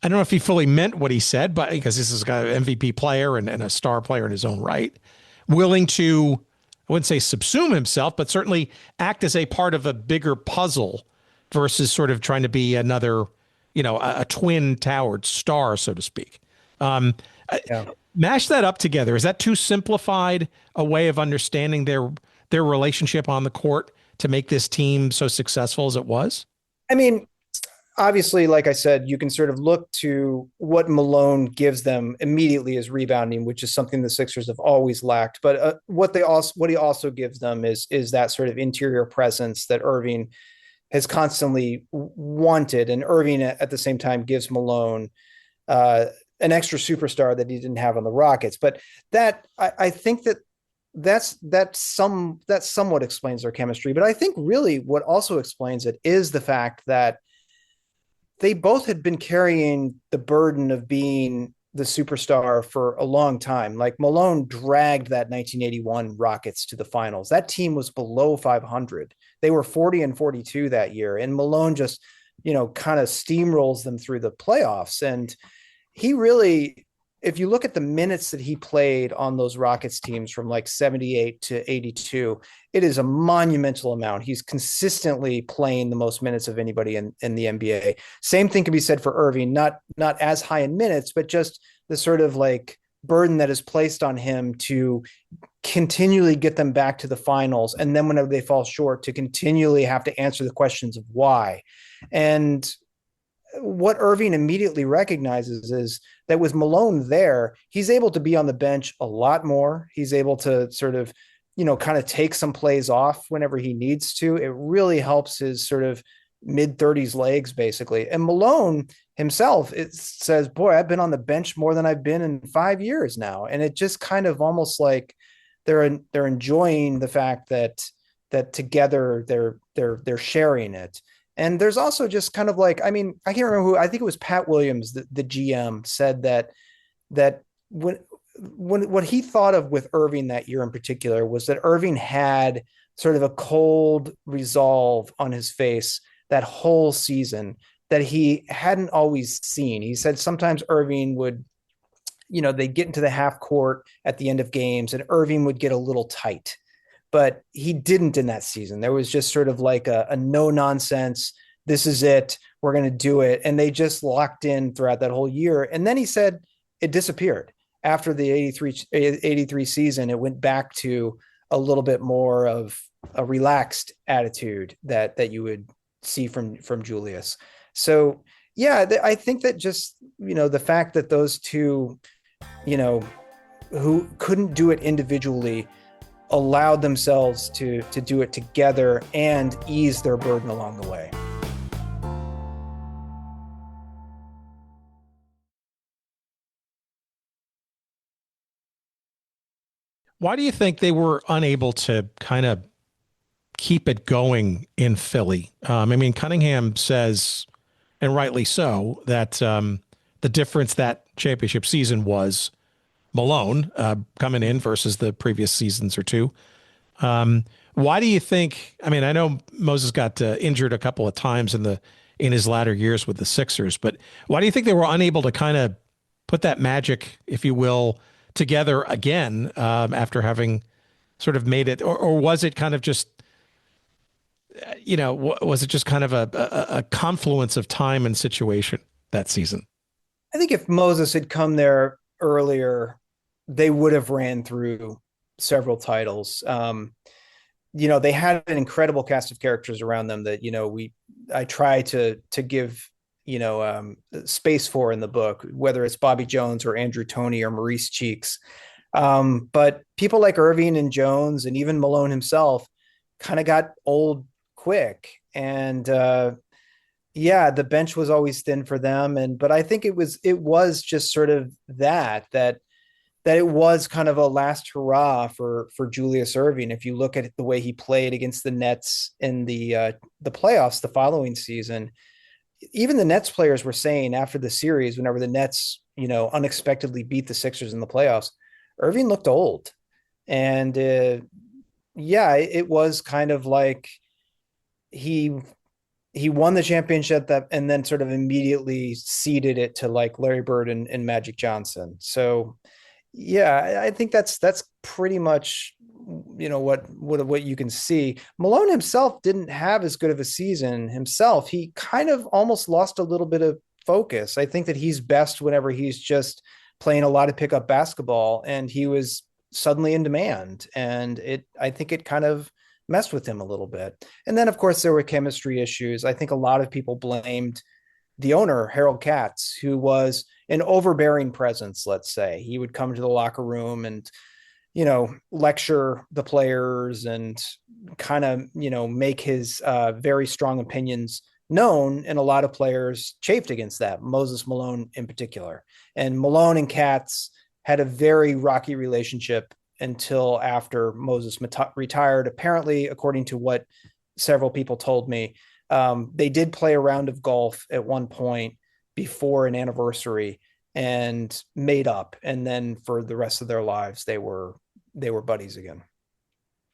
I don't know if he fully meant what he said, but because this is a MVP player and a star player in his own right, willing to, I wouldn't say subsume himself, but certainly act as a part of a bigger puzzle versus sort of trying to be another, a twin towered star, so to speak. Yeah. Mash that up together. Is that too simplified a way of understanding their relationship on the court to make this team so successful as it was? I mean, obviously, like I said, you can sort of look to what Malone gives them immediately as rebounding, which is something the Sixers have always lacked. But what he also gives them is that sort of interior presence that Erving has constantly wanted, and Erving at the same time gives Malone an extra superstar that he didn't have on the Rockets. But that I think that somewhat explains their chemistry. But I think really what also explains it is the fact that they both had been carrying the burden of being the superstar for a long time. Like Malone dragged that 1981 Rockets to the finals. That team was below 500. They were 40-42 that year. And Malone just, kind of steamrolls them through the playoffs. And he really, if you look at the minutes that he played on those Rockets teams from like 78 to 82, it is a monumental amount. He's consistently playing the most minutes of anybody in the NBA. Same thing can be said for Erving, not as high in minutes, but just the sort of like burden that is placed on him to continually get them back to the finals. And then whenever they fall short, to continually have to answer the questions of why. And what Erving immediately recognizes is that with Malone there, he's able to be on the bench a lot more. He's able to sort of, kind of take some plays off whenever he needs to. It really helps his sort of mid-30s legs, basically. And Malone himself, it says, boy, I've been on the bench more than I've been in 5 years now. And it just kind of almost like they're enjoying the fact that together they're sharing it. And there's also just kind of like, I mean, I can't remember who, I think it was Pat Williams, the GM, said that when what he thought of with Erving that year in particular was that Erving had sort of a cold resolve on his face that whole season that he hadn't always seen. He said sometimes Erving would, they get into the half court at the end of games and Erving would get a little tight. But he didn't in that season. There was just sort of like a no nonsense. This is it. We're going to do it. And they just locked in throughout that whole year. And then he said it disappeared after the 83 season. It went back to a little bit more of a relaxed attitude that you would see from Julius. So, yeah, I think that just, the fact that those two, who couldn't do it individually, allowed themselves to do it together and ease their burden along the way. Why do you think they were unable to kind of keep it going in Philly? I mean, Cunningham says, and rightly so, that the difference that championship season was Malone coming in versus the previous seasons or two. Why do you think? I mean, I know Moses got injured a couple of times in his latter years with the Sixers, but why do you think they were unable to kind of put that magic, if you will, together again after having sort of made it, or was it kind of just, was it just kind of a confluence of time and situation that season? I think if Moses had come there earlier, they would have ran through several titles. They had an incredible cast of characters around them that, I try to give, space for in the book, whether it's Bobby Jones or Andrew Toney or Maurice Cheeks. But people like Erving and Jones and even Malone himself kind of got old quick. And the bench was always thin for them. But I think it was just sort of that it was kind of a last hurrah for Julius Erving. If you look at the way he played against the Nets in the playoffs the following season, even the Nets players were saying after the series, whenever the Nets, unexpectedly beat the Sixers in the playoffs, Erving looked old. And it was kind of like he he won the championship and then sort of immediately ceded it to like Larry Bird and Magic Johnson. So yeah, I think that's pretty much, what you can see. Malone himself didn't have as good of a season himself. He kind of almost lost a little bit of focus. I think that he's best whenever he's just playing a lot of pickup basketball, and he was suddenly in demand, and I think it kind of messed with him a little bit. And then of course there were chemistry issues. I think a lot of people blamed the owner, Harold Katz, who was an overbearing presence. Let's say he would come to the locker room and, lecture the players and kind of, make his very strong opinions known. And a lot of players chafed against that, Moses Malone in particular. And Malone and Katz had a very rocky relationship until after Moses retired. Apparently, according to what several people told me, they did play a round of golf at one point before an anniversary and made up. And then for the rest of their lives, they were buddies again.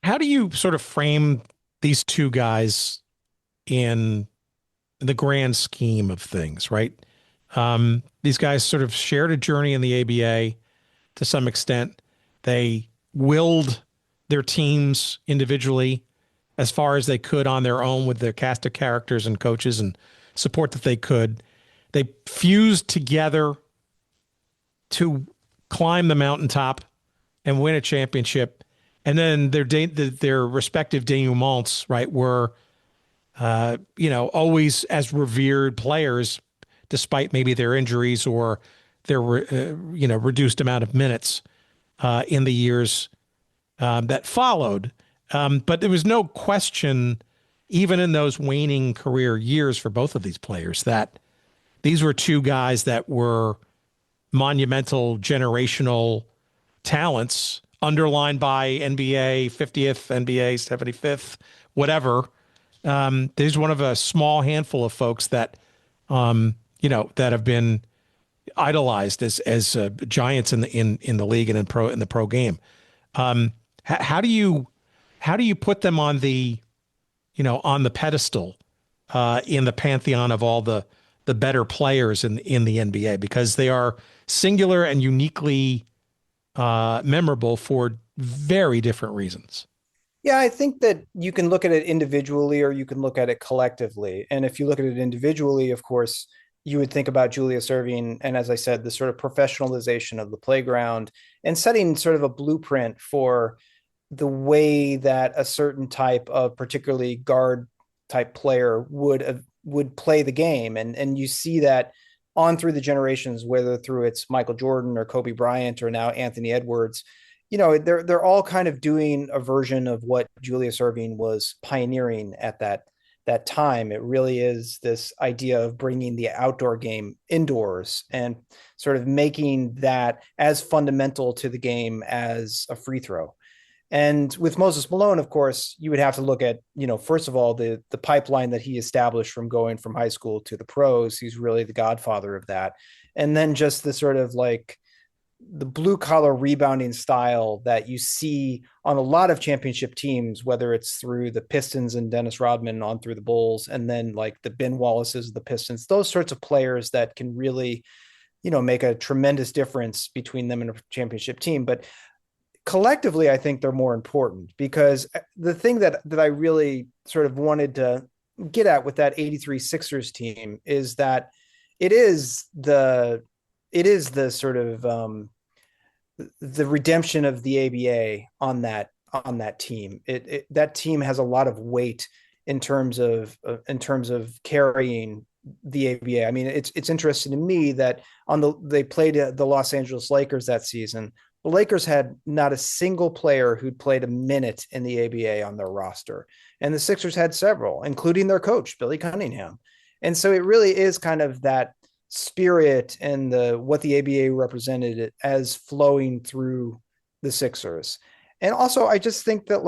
How do you sort of frame these two guys in the grand scheme of things, right? These guys sort of shared a journey in the ABA to some extent. They willed their teams individually as far as they could on their own with their cast of characters and coaches and support that they could. They fused together to climb the mountaintop and win a championship. And then their respective denouements, right, were, always as revered players, despite maybe their injuries or their, reduced amount of minutes in the years that followed. But there was no question, even in those waning career years for both of these players, that these were two guys that were monumental generational talents, underlined by NBA 50th, NBA 75th, whatever. There's one of a small handful of folks that, that have been idolized as giants in the league and in the pro game. How do you put them on the pedestal in the pantheon of all the better players in the NBA, because they are singular and uniquely memorable for very different reasons? Yeah, I think that you can look at it individually or you can look at it collectively. And if you look at it individually, of course, you would think about Julius Erving and, as I said, the sort of professionalization of the playground and setting sort of a blueprint for the way that a certain type of particularly guard type player would play the game. And you see that on through the generations, whether through it's Michael Jordan or Kobe Bryant or now Anthony Edwards. They're all kind of doing a version of what Julius Erving was pioneering at that time. It really is this idea of bringing the outdoor game indoors and sort of making that as fundamental to the game as a free throw. And with Moses Malone, of course, you would have to look at, first of all, the pipeline that he established from going from high school to the pros. He's really the godfather of that. And then just the sort of like the blue collar rebounding style that you see on a lot of championship teams, whether it's through the Pistons and Dennis Rodman on through the Bulls, and then like the Ben Wallaces of the Pistons, those sorts of players that can really, make a tremendous difference between them and a championship team. But collectively, I think they're more important, because the thing that I really sort of wanted to get at with that 83 Sixers team is that it is the sort of the redemption of the ABA on that team. That team has a lot of weight in terms of carrying the ABA. I mean, it's interesting to me that they played the Los Angeles Lakers that season. The Lakers had not a single player who'd played a minute in the ABA on their roster, and the Sixers had several, including their coach, Billy Cunningham. And so it really is kind of that spirit and what the ABA represented as flowing through the Sixers. And also, I just think that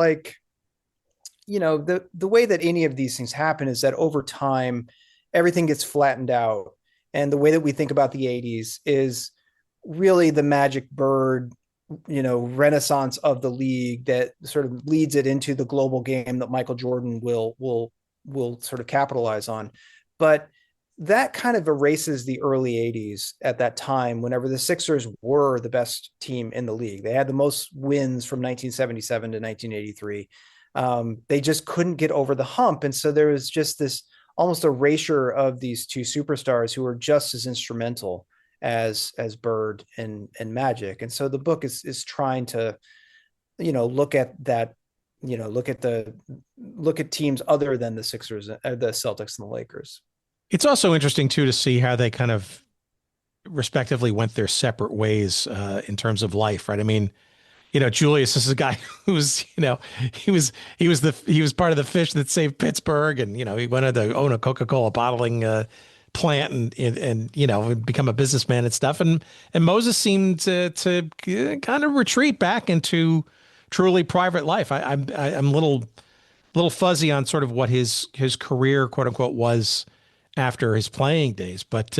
the way that any of these things happen is that over time, everything gets flattened out. And the way that we think about the 80s is really the Magic Bird, renaissance of the league that sort of leads it into the global game that Michael Jordan will will sort of capitalize on. But that kind of erases the early 80s at that time, whenever the Sixers were the best team in the league. They had the most wins from 1977 to 1983. They just couldn't get over the hump. And so there was just this almost erasure of these two superstars who were just as instrumental as Bird and Magic. And so the book is trying to, look at that, look at teams other than the Sixers, the Celtics and the Lakers. It's also interesting too to see how they kind of respectively went their separate ways in terms of life, right? I mean, Julius is a guy who's, he was part of the fish that saved Pittsburgh, and he wanted to own a Coca-Cola bottling plant and become a businessman and stuff. And Moses seemed to kind of retreat back into truly private life. I'm a little fuzzy on sort of what his career, quote unquote, was after his playing days, but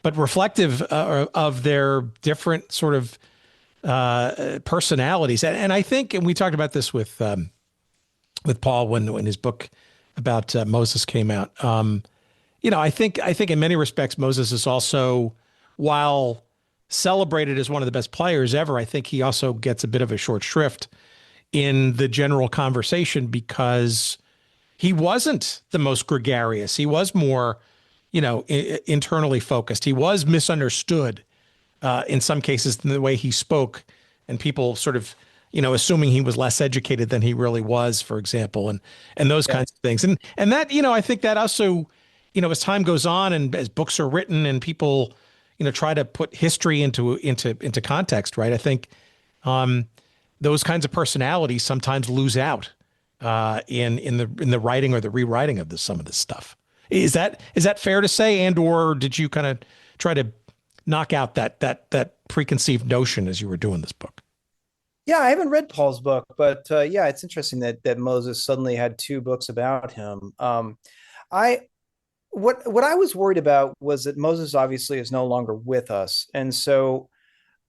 reflective of their different sort of personalities. And I think, and we talked about this with Paul when his book about Moses came out. I think in many respects, Moses is also, while celebrated as one of the best players ever, I think he also gets a bit of a short shrift in the general conversation because he wasn't the most gregarious. He was more, internally focused. He was misunderstood in some cases in the way he spoke, and people sort of, assuming he was less educated than he really was, for example, and those kinds of things. And that, I think that also, as time goes on and as books are written and people, try to put history into context, right? I think those kinds of personalities sometimes lose out in the writing or the rewriting of some of this stuff. Is that fair to say? And or did you kind of try to knock out that preconceived notion as you were doing this book? Yeah, I haven't read Paul's book, but it's interesting that Moses suddenly had two books about him. What I was worried about was that Moses obviously is no longer with us, and so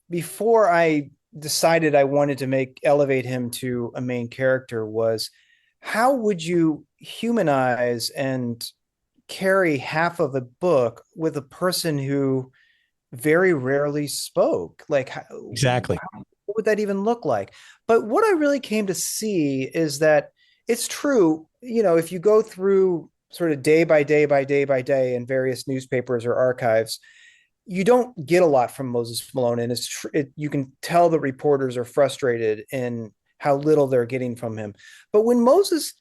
before I decided I wanted to elevate him to a main character, was how would you humanize and carry half of a book with a person who very rarely spoke? Like, exactly, what would that even look like? But what I really came to see is that it's true. If you go through sort of day by day by day by day in various newspapers or archives, you don't get a lot from Moses Malone, and you can tell the reporters are frustrated in how little they're getting from him. But when Moses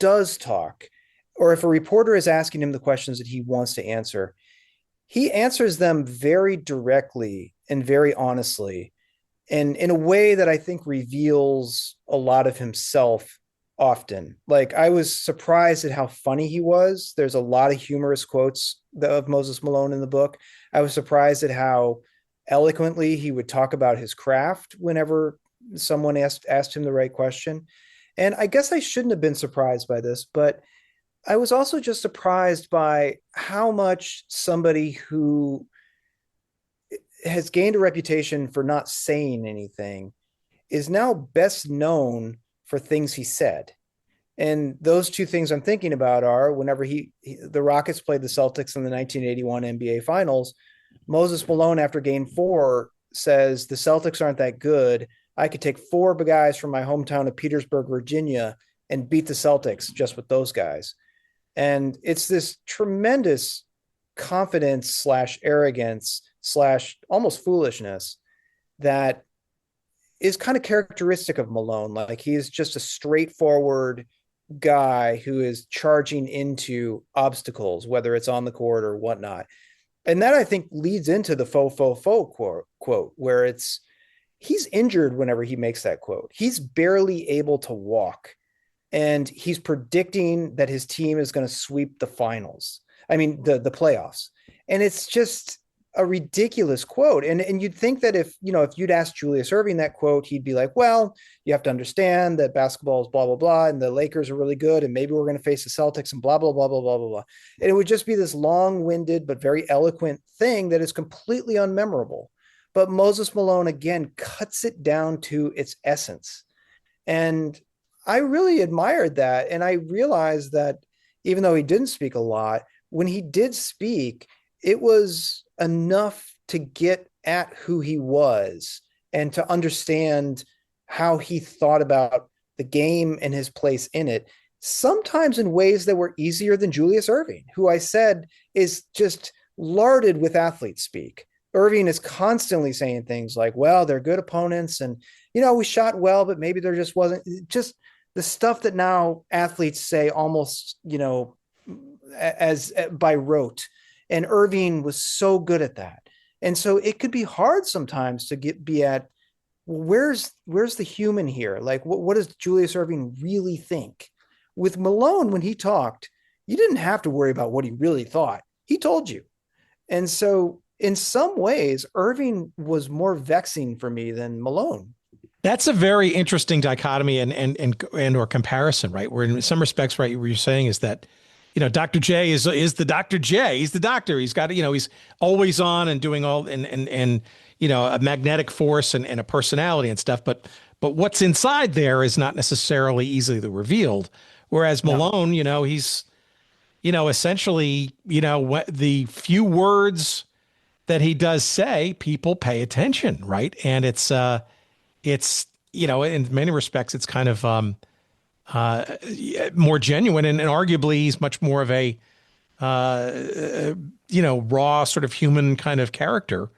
does talk, or if a reporter is asking him the questions that he wants to answer, he answers them very directly and very honestly, and in a way that I think reveals a lot of himself often. Like, I was surprised at how funny he was. There's a lot of humorous quotes of Moses Malone in the book. I was surprised at how eloquently he would talk about his craft whenever someone asked him the right question. And I guess I shouldn't have been surprised by this, but I was also just surprised by how much somebody who has gained a reputation for not saying anything is now best known for things he said. And those two things I'm thinking about are whenever the Rockets played the Celtics in the 1981 NBA Finals, Moses Malone, after game 4, says, "The Celtics aren't that good. I could take 4 guys from my hometown of Petersburg, Virginia, and beat the Celtics just with those guys." And it's this tremendous confidence / arrogance / almost foolishness that is kind of characteristic of Malone. Like, he is just a straightforward guy who is charging into obstacles, whether it's on the court or whatnot. And that, I think, leads into the faux quote, where he's injured whenever he makes that quote. He's barely able to walk, and he's predicting that his team is going to sweep the finals. I mean, the playoffs. And it's just a ridiculous quote. And you'd think that if you'd asked Julius Erving that quote, he'd be like, well, you have to understand that basketball is blah, blah, blah, and the Lakers are really good, and maybe we're going to face the Celtics and blah, blah, blah, blah, blah, blah, blah. And it would just be this long-winded but very eloquent thing that is completely unmemorable. But Moses Malone, again, cuts it down to its essence. And I really admired that. And I realized that even though he didn't speak a lot, when he did speak, it was enough to get at who he was and to understand how he thought about the game and his place in it, sometimes in ways that were easier than Julius Erving, who I said is just larded with athlete speak. Erving is constantly saying things like, well, they're good opponents and, we shot well, but maybe there just wasn't, just the stuff that now athletes say almost, as by rote. And Erving was so good at that. And so it could be hard sometimes to be at, where's the human here? Like, what does Julius Erving really think? With Malone, when he talked, you didn't have to worry about what he really thought. He told you. And so in some ways, Erving was more vexing for me than Malone. That's a very interesting dichotomy and or comparison, right? Where in some respects, right, what you're saying is that, Dr. J is the Dr. J. He's the doctor. He's got, he's always on and doing all and a magnetic force and a personality and stuff. But what's inside there is not necessarily easily revealed. Whereas Malone, he's, essentially, the few words that he does say, people pay attention, right? And it's in many respects, it's kind of more genuine, and arguably he's much more of a raw sort of human kind of character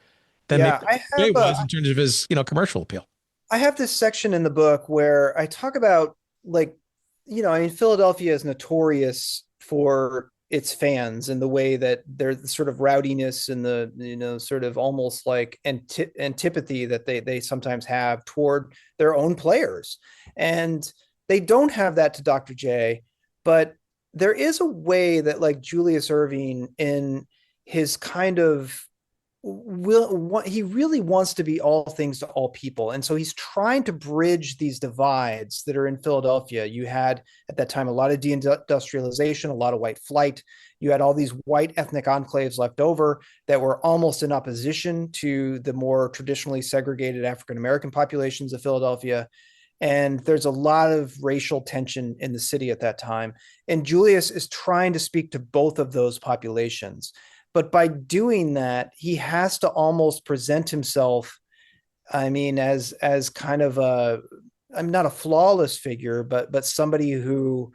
than Jay was in terms of his commercial appeal. I have this section in the book where I talk about Philadelphia is notorious for its fans and the way that there's the sort of rowdiness and the sort of almost like antipathy that they sometimes have toward their own players. And they don't have that to Dr. J, but there is a way that like Julius Erving in his kind of he really wants to be all things to all people. And so he's trying to bridge these divides that are in Philadelphia. You had at that time a lot of deindustrialization, a lot of white flight. You had all these white ethnic enclaves left over that were almost in opposition to the more traditionally segregated African-American populations of Philadelphia. And there's a lot of racial tension in the city at that time. And Julius is trying to speak to both of those populations. But by doing that, he has to almost present himself, as kind of I'm not a flawless figure, but somebody who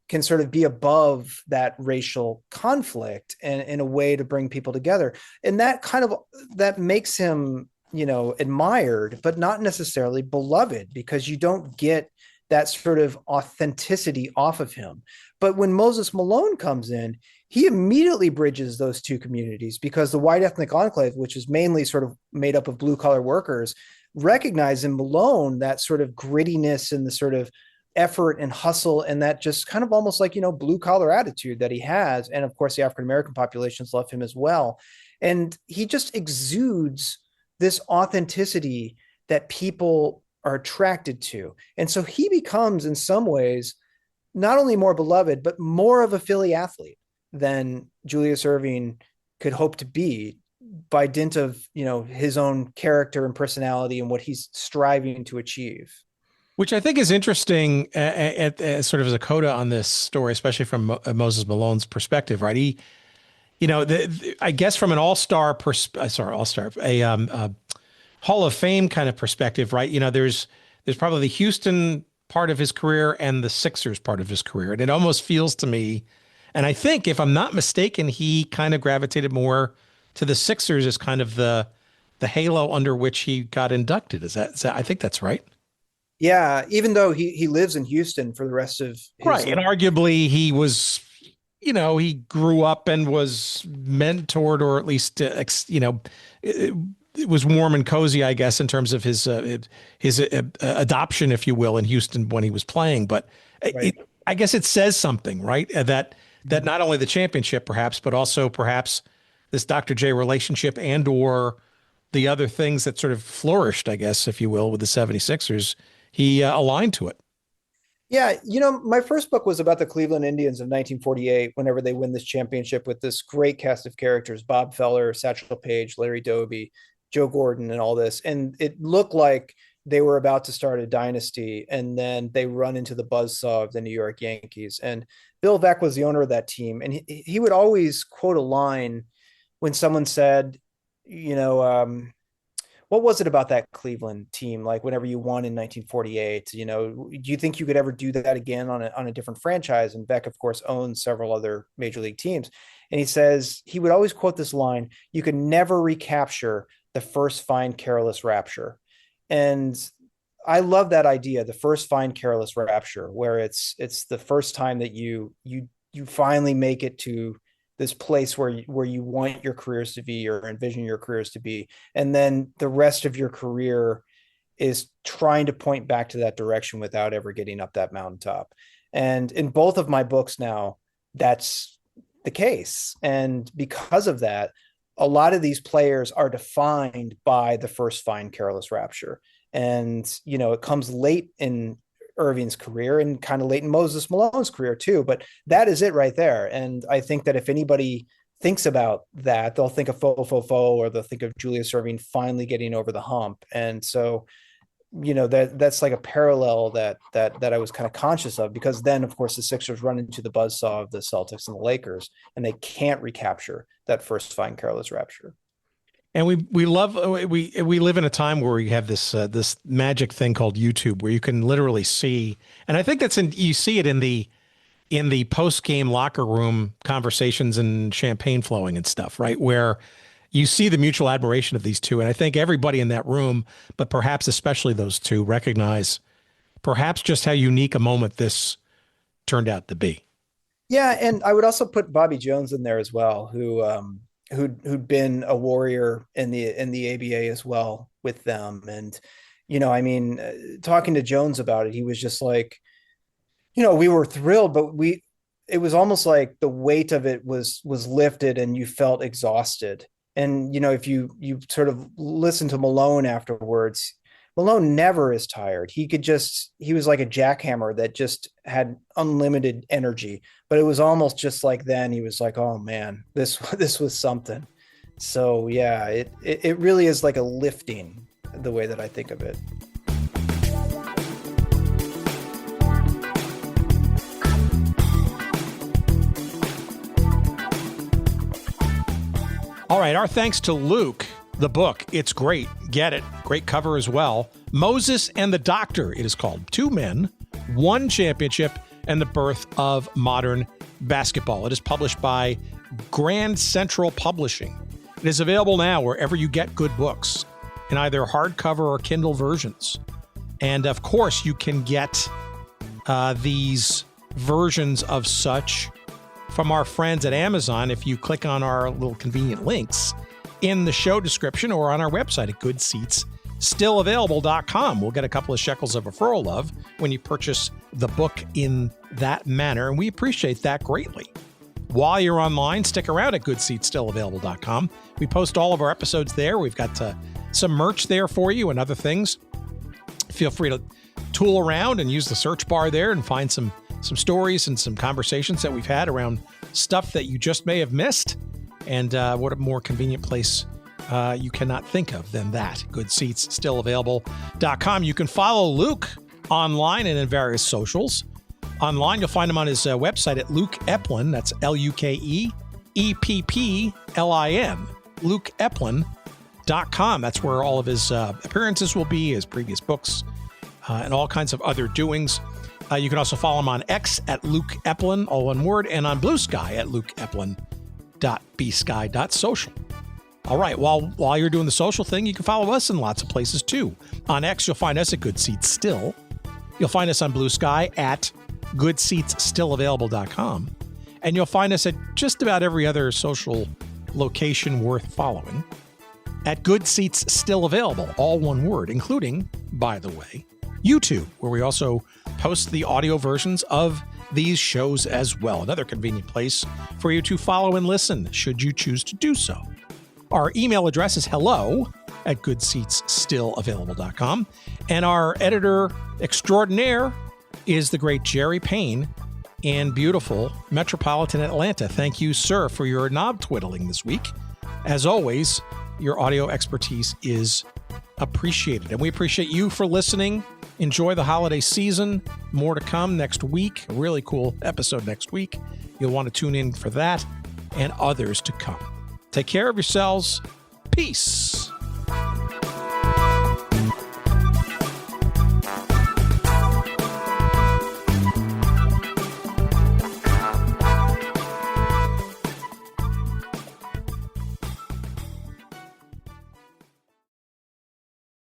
can sort of be above that racial conflict and in a way to bring people together. And that makes him, admired, but not necessarily beloved, because you don't get that sort of authenticity off of him. But when Moses Malone comes in, he immediately bridges those two communities, because the white ethnic enclave, which is mainly sort of made up of blue collar workers, recognize in Malone that sort of grittiness and the sort of effort and hustle and that just kind of almost like, blue collar attitude that he has. And of course, the African-American populations love him as well. And he just exudes this authenticity that people are attracted to. And so he becomes in some ways not only more beloved, but more of a Philly athlete than Julius Erving could hope to be by dint of, his own character and personality and what he's striving to achieve. Which I think is interesting at sort of as a coda on this story, especially from Moses Malone's perspective, right? He, I guess from an all-star, Hall of Fame kind of perspective, right? There's probably the Houston part of his career and the Sixers part of his career. And it almost feels to me, and I think if I'm not mistaken, he kind of gravitated more to the Sixers as kind of the halo under which he got inducted. Is that I think that's right. Yeah. Even though he lives in Houston for the rest of his life. And arguably he was, he grew up and was mentored, or at least, it was warm and cozy, I guess, in terms of his adoption, if you will, in Houston when he was playing. But right. I guess it says something, right? That not only the championship, perhaps, but also perhaps this Dr. J relationship and or the other things that sort of flourished, I guess, if you will, with the 76ers, he aligned to it. Yeah. My first book was about the Cleveland Indians of 1948, whenever they win this championship with this great cast of characters, Bob Feller, Satchel Paige, Larry Doby, Joe Gordon, and all this. And it looked like they were about to start a dynasty, and then they run into the buzzsaw of the New York Yankees. And Bill Veeck was the owner of that team, and he would always quote a line when someone said, what was it about that Cleveland team? Like whenever you won in 1948, do you think you could ever do that again on a different franchise? And Veeck, of course, owns several other major league teams. And he says, he would always quote this line: "You can never recapture the first fine, careless rapture." And I love that idea, the first fine, careless rapture, where it's the first time that you finally make it to this place where you want your careers to be, or envision your careers to be. And then the rest of your career is trying to point back to that direction without ever getting up that mountaintop. And in both of my books now, that's the case. And because of that, a lot of these players are defined by the first fine, careless rapture. And, it comes late in Erving's career and kind of late in Moses Malone's career too, but that is it right there. And I think that if anybody thinks about that, they'll think of or they'll think of Julius Erving finally getting over the hump. And so, that's like a parallel that I was kind of conscious of, because then of course the Sixers run into the buzzsaw of the Celtics and the Lakers, and they can't recapture that first fine, careless rapture. And we live in a time where we have this magic thing called YouTube, where you can literally see, and I think you see it in the post game locker room conversations and champagne flowing and stuff, right? Where you see the mutual admiration of these two, and I think everybody in that room, but perhaps especially those two, recognize perhaps just how unique a moment this turned out to be. Yeah, and I would also put Bobby Jones in there as well, who'd been a warrior in the ABA as well with them. And, talking to Jones about it, he was just like, we were thrilled, but it was almost like the weight of it was lifted and you felt exhausted. And, if you sort of listen to Malone afterwards, Malone never is tired. He was like a jackhammer that just had unlimited energy, but it was almost just like then he was like, oh man, this was something. So yeah, it really is like a lifting, the way that I think of it. All right, our thanks to Luke. The book, it's great. Get it. Great cover as well. Moses and the Doctor, it is called. 2 men, 1 championship, and the birth of modern basketball. It is published by Grand Central Publishing. It is available now wherever you get good books, in either hardcover or Kindle versions. And of course, you can get these versions of such from our friends at Amazon if you click on our little convenient links in the show description or on our website at goodseatsstillavailable.com. We'll get a couple of shekels of referral love when you purchase the book in that manner, and we appreciate that greatly. While you're online, stick around at goodseatsstillavailable.com. We post all of our episodes there. We've got some merch there for you and other things. Feel free to tool around and use the search bar there and find some stories and some conversations that we've had around stuff that you just may have missed. And what a more convenient place you cannot think of than that. goodseatsstillavailable.com. You can follow Luke online and in various socials. Online, you'll find him on his website at Luke Epplin. That's LukeEpplin. LukeEpplin.com. That's where all of his appearances will be, his previous books, and all kinds of other doings. You can also follow him on X at Luke Epplin, all one word, and on Blue Sky at lukeepplin.bsky.social. All right, while you're doing the social thing, you can follow us in lots of places too. On X, you'll find us at Good Seats Still. You'll find us on Blue Sky at goodseatsstillavailable.com. And you'll find us at just about every other social location worth following at Good Seats Still Available, all one word, including, by the way, YouTube, where we also post the audio versions of these shows as well. Another convenient place for you to follow and listen, should you choose to do so. Our email address is hello@goodseatsstillavailable.com. And our editor extraordinaire is the great Jerry Payne in beautiful metropolitan Atlanta. Thank you, sir, for your knob twiddling this week. As always, your audio expertise is appreciated. And we appreciate you for listening. Enjoy the holiday season. More to come next week. A really cool episode next week. You'll want to tune in for that and others to come. Take care of yourselves. Peace.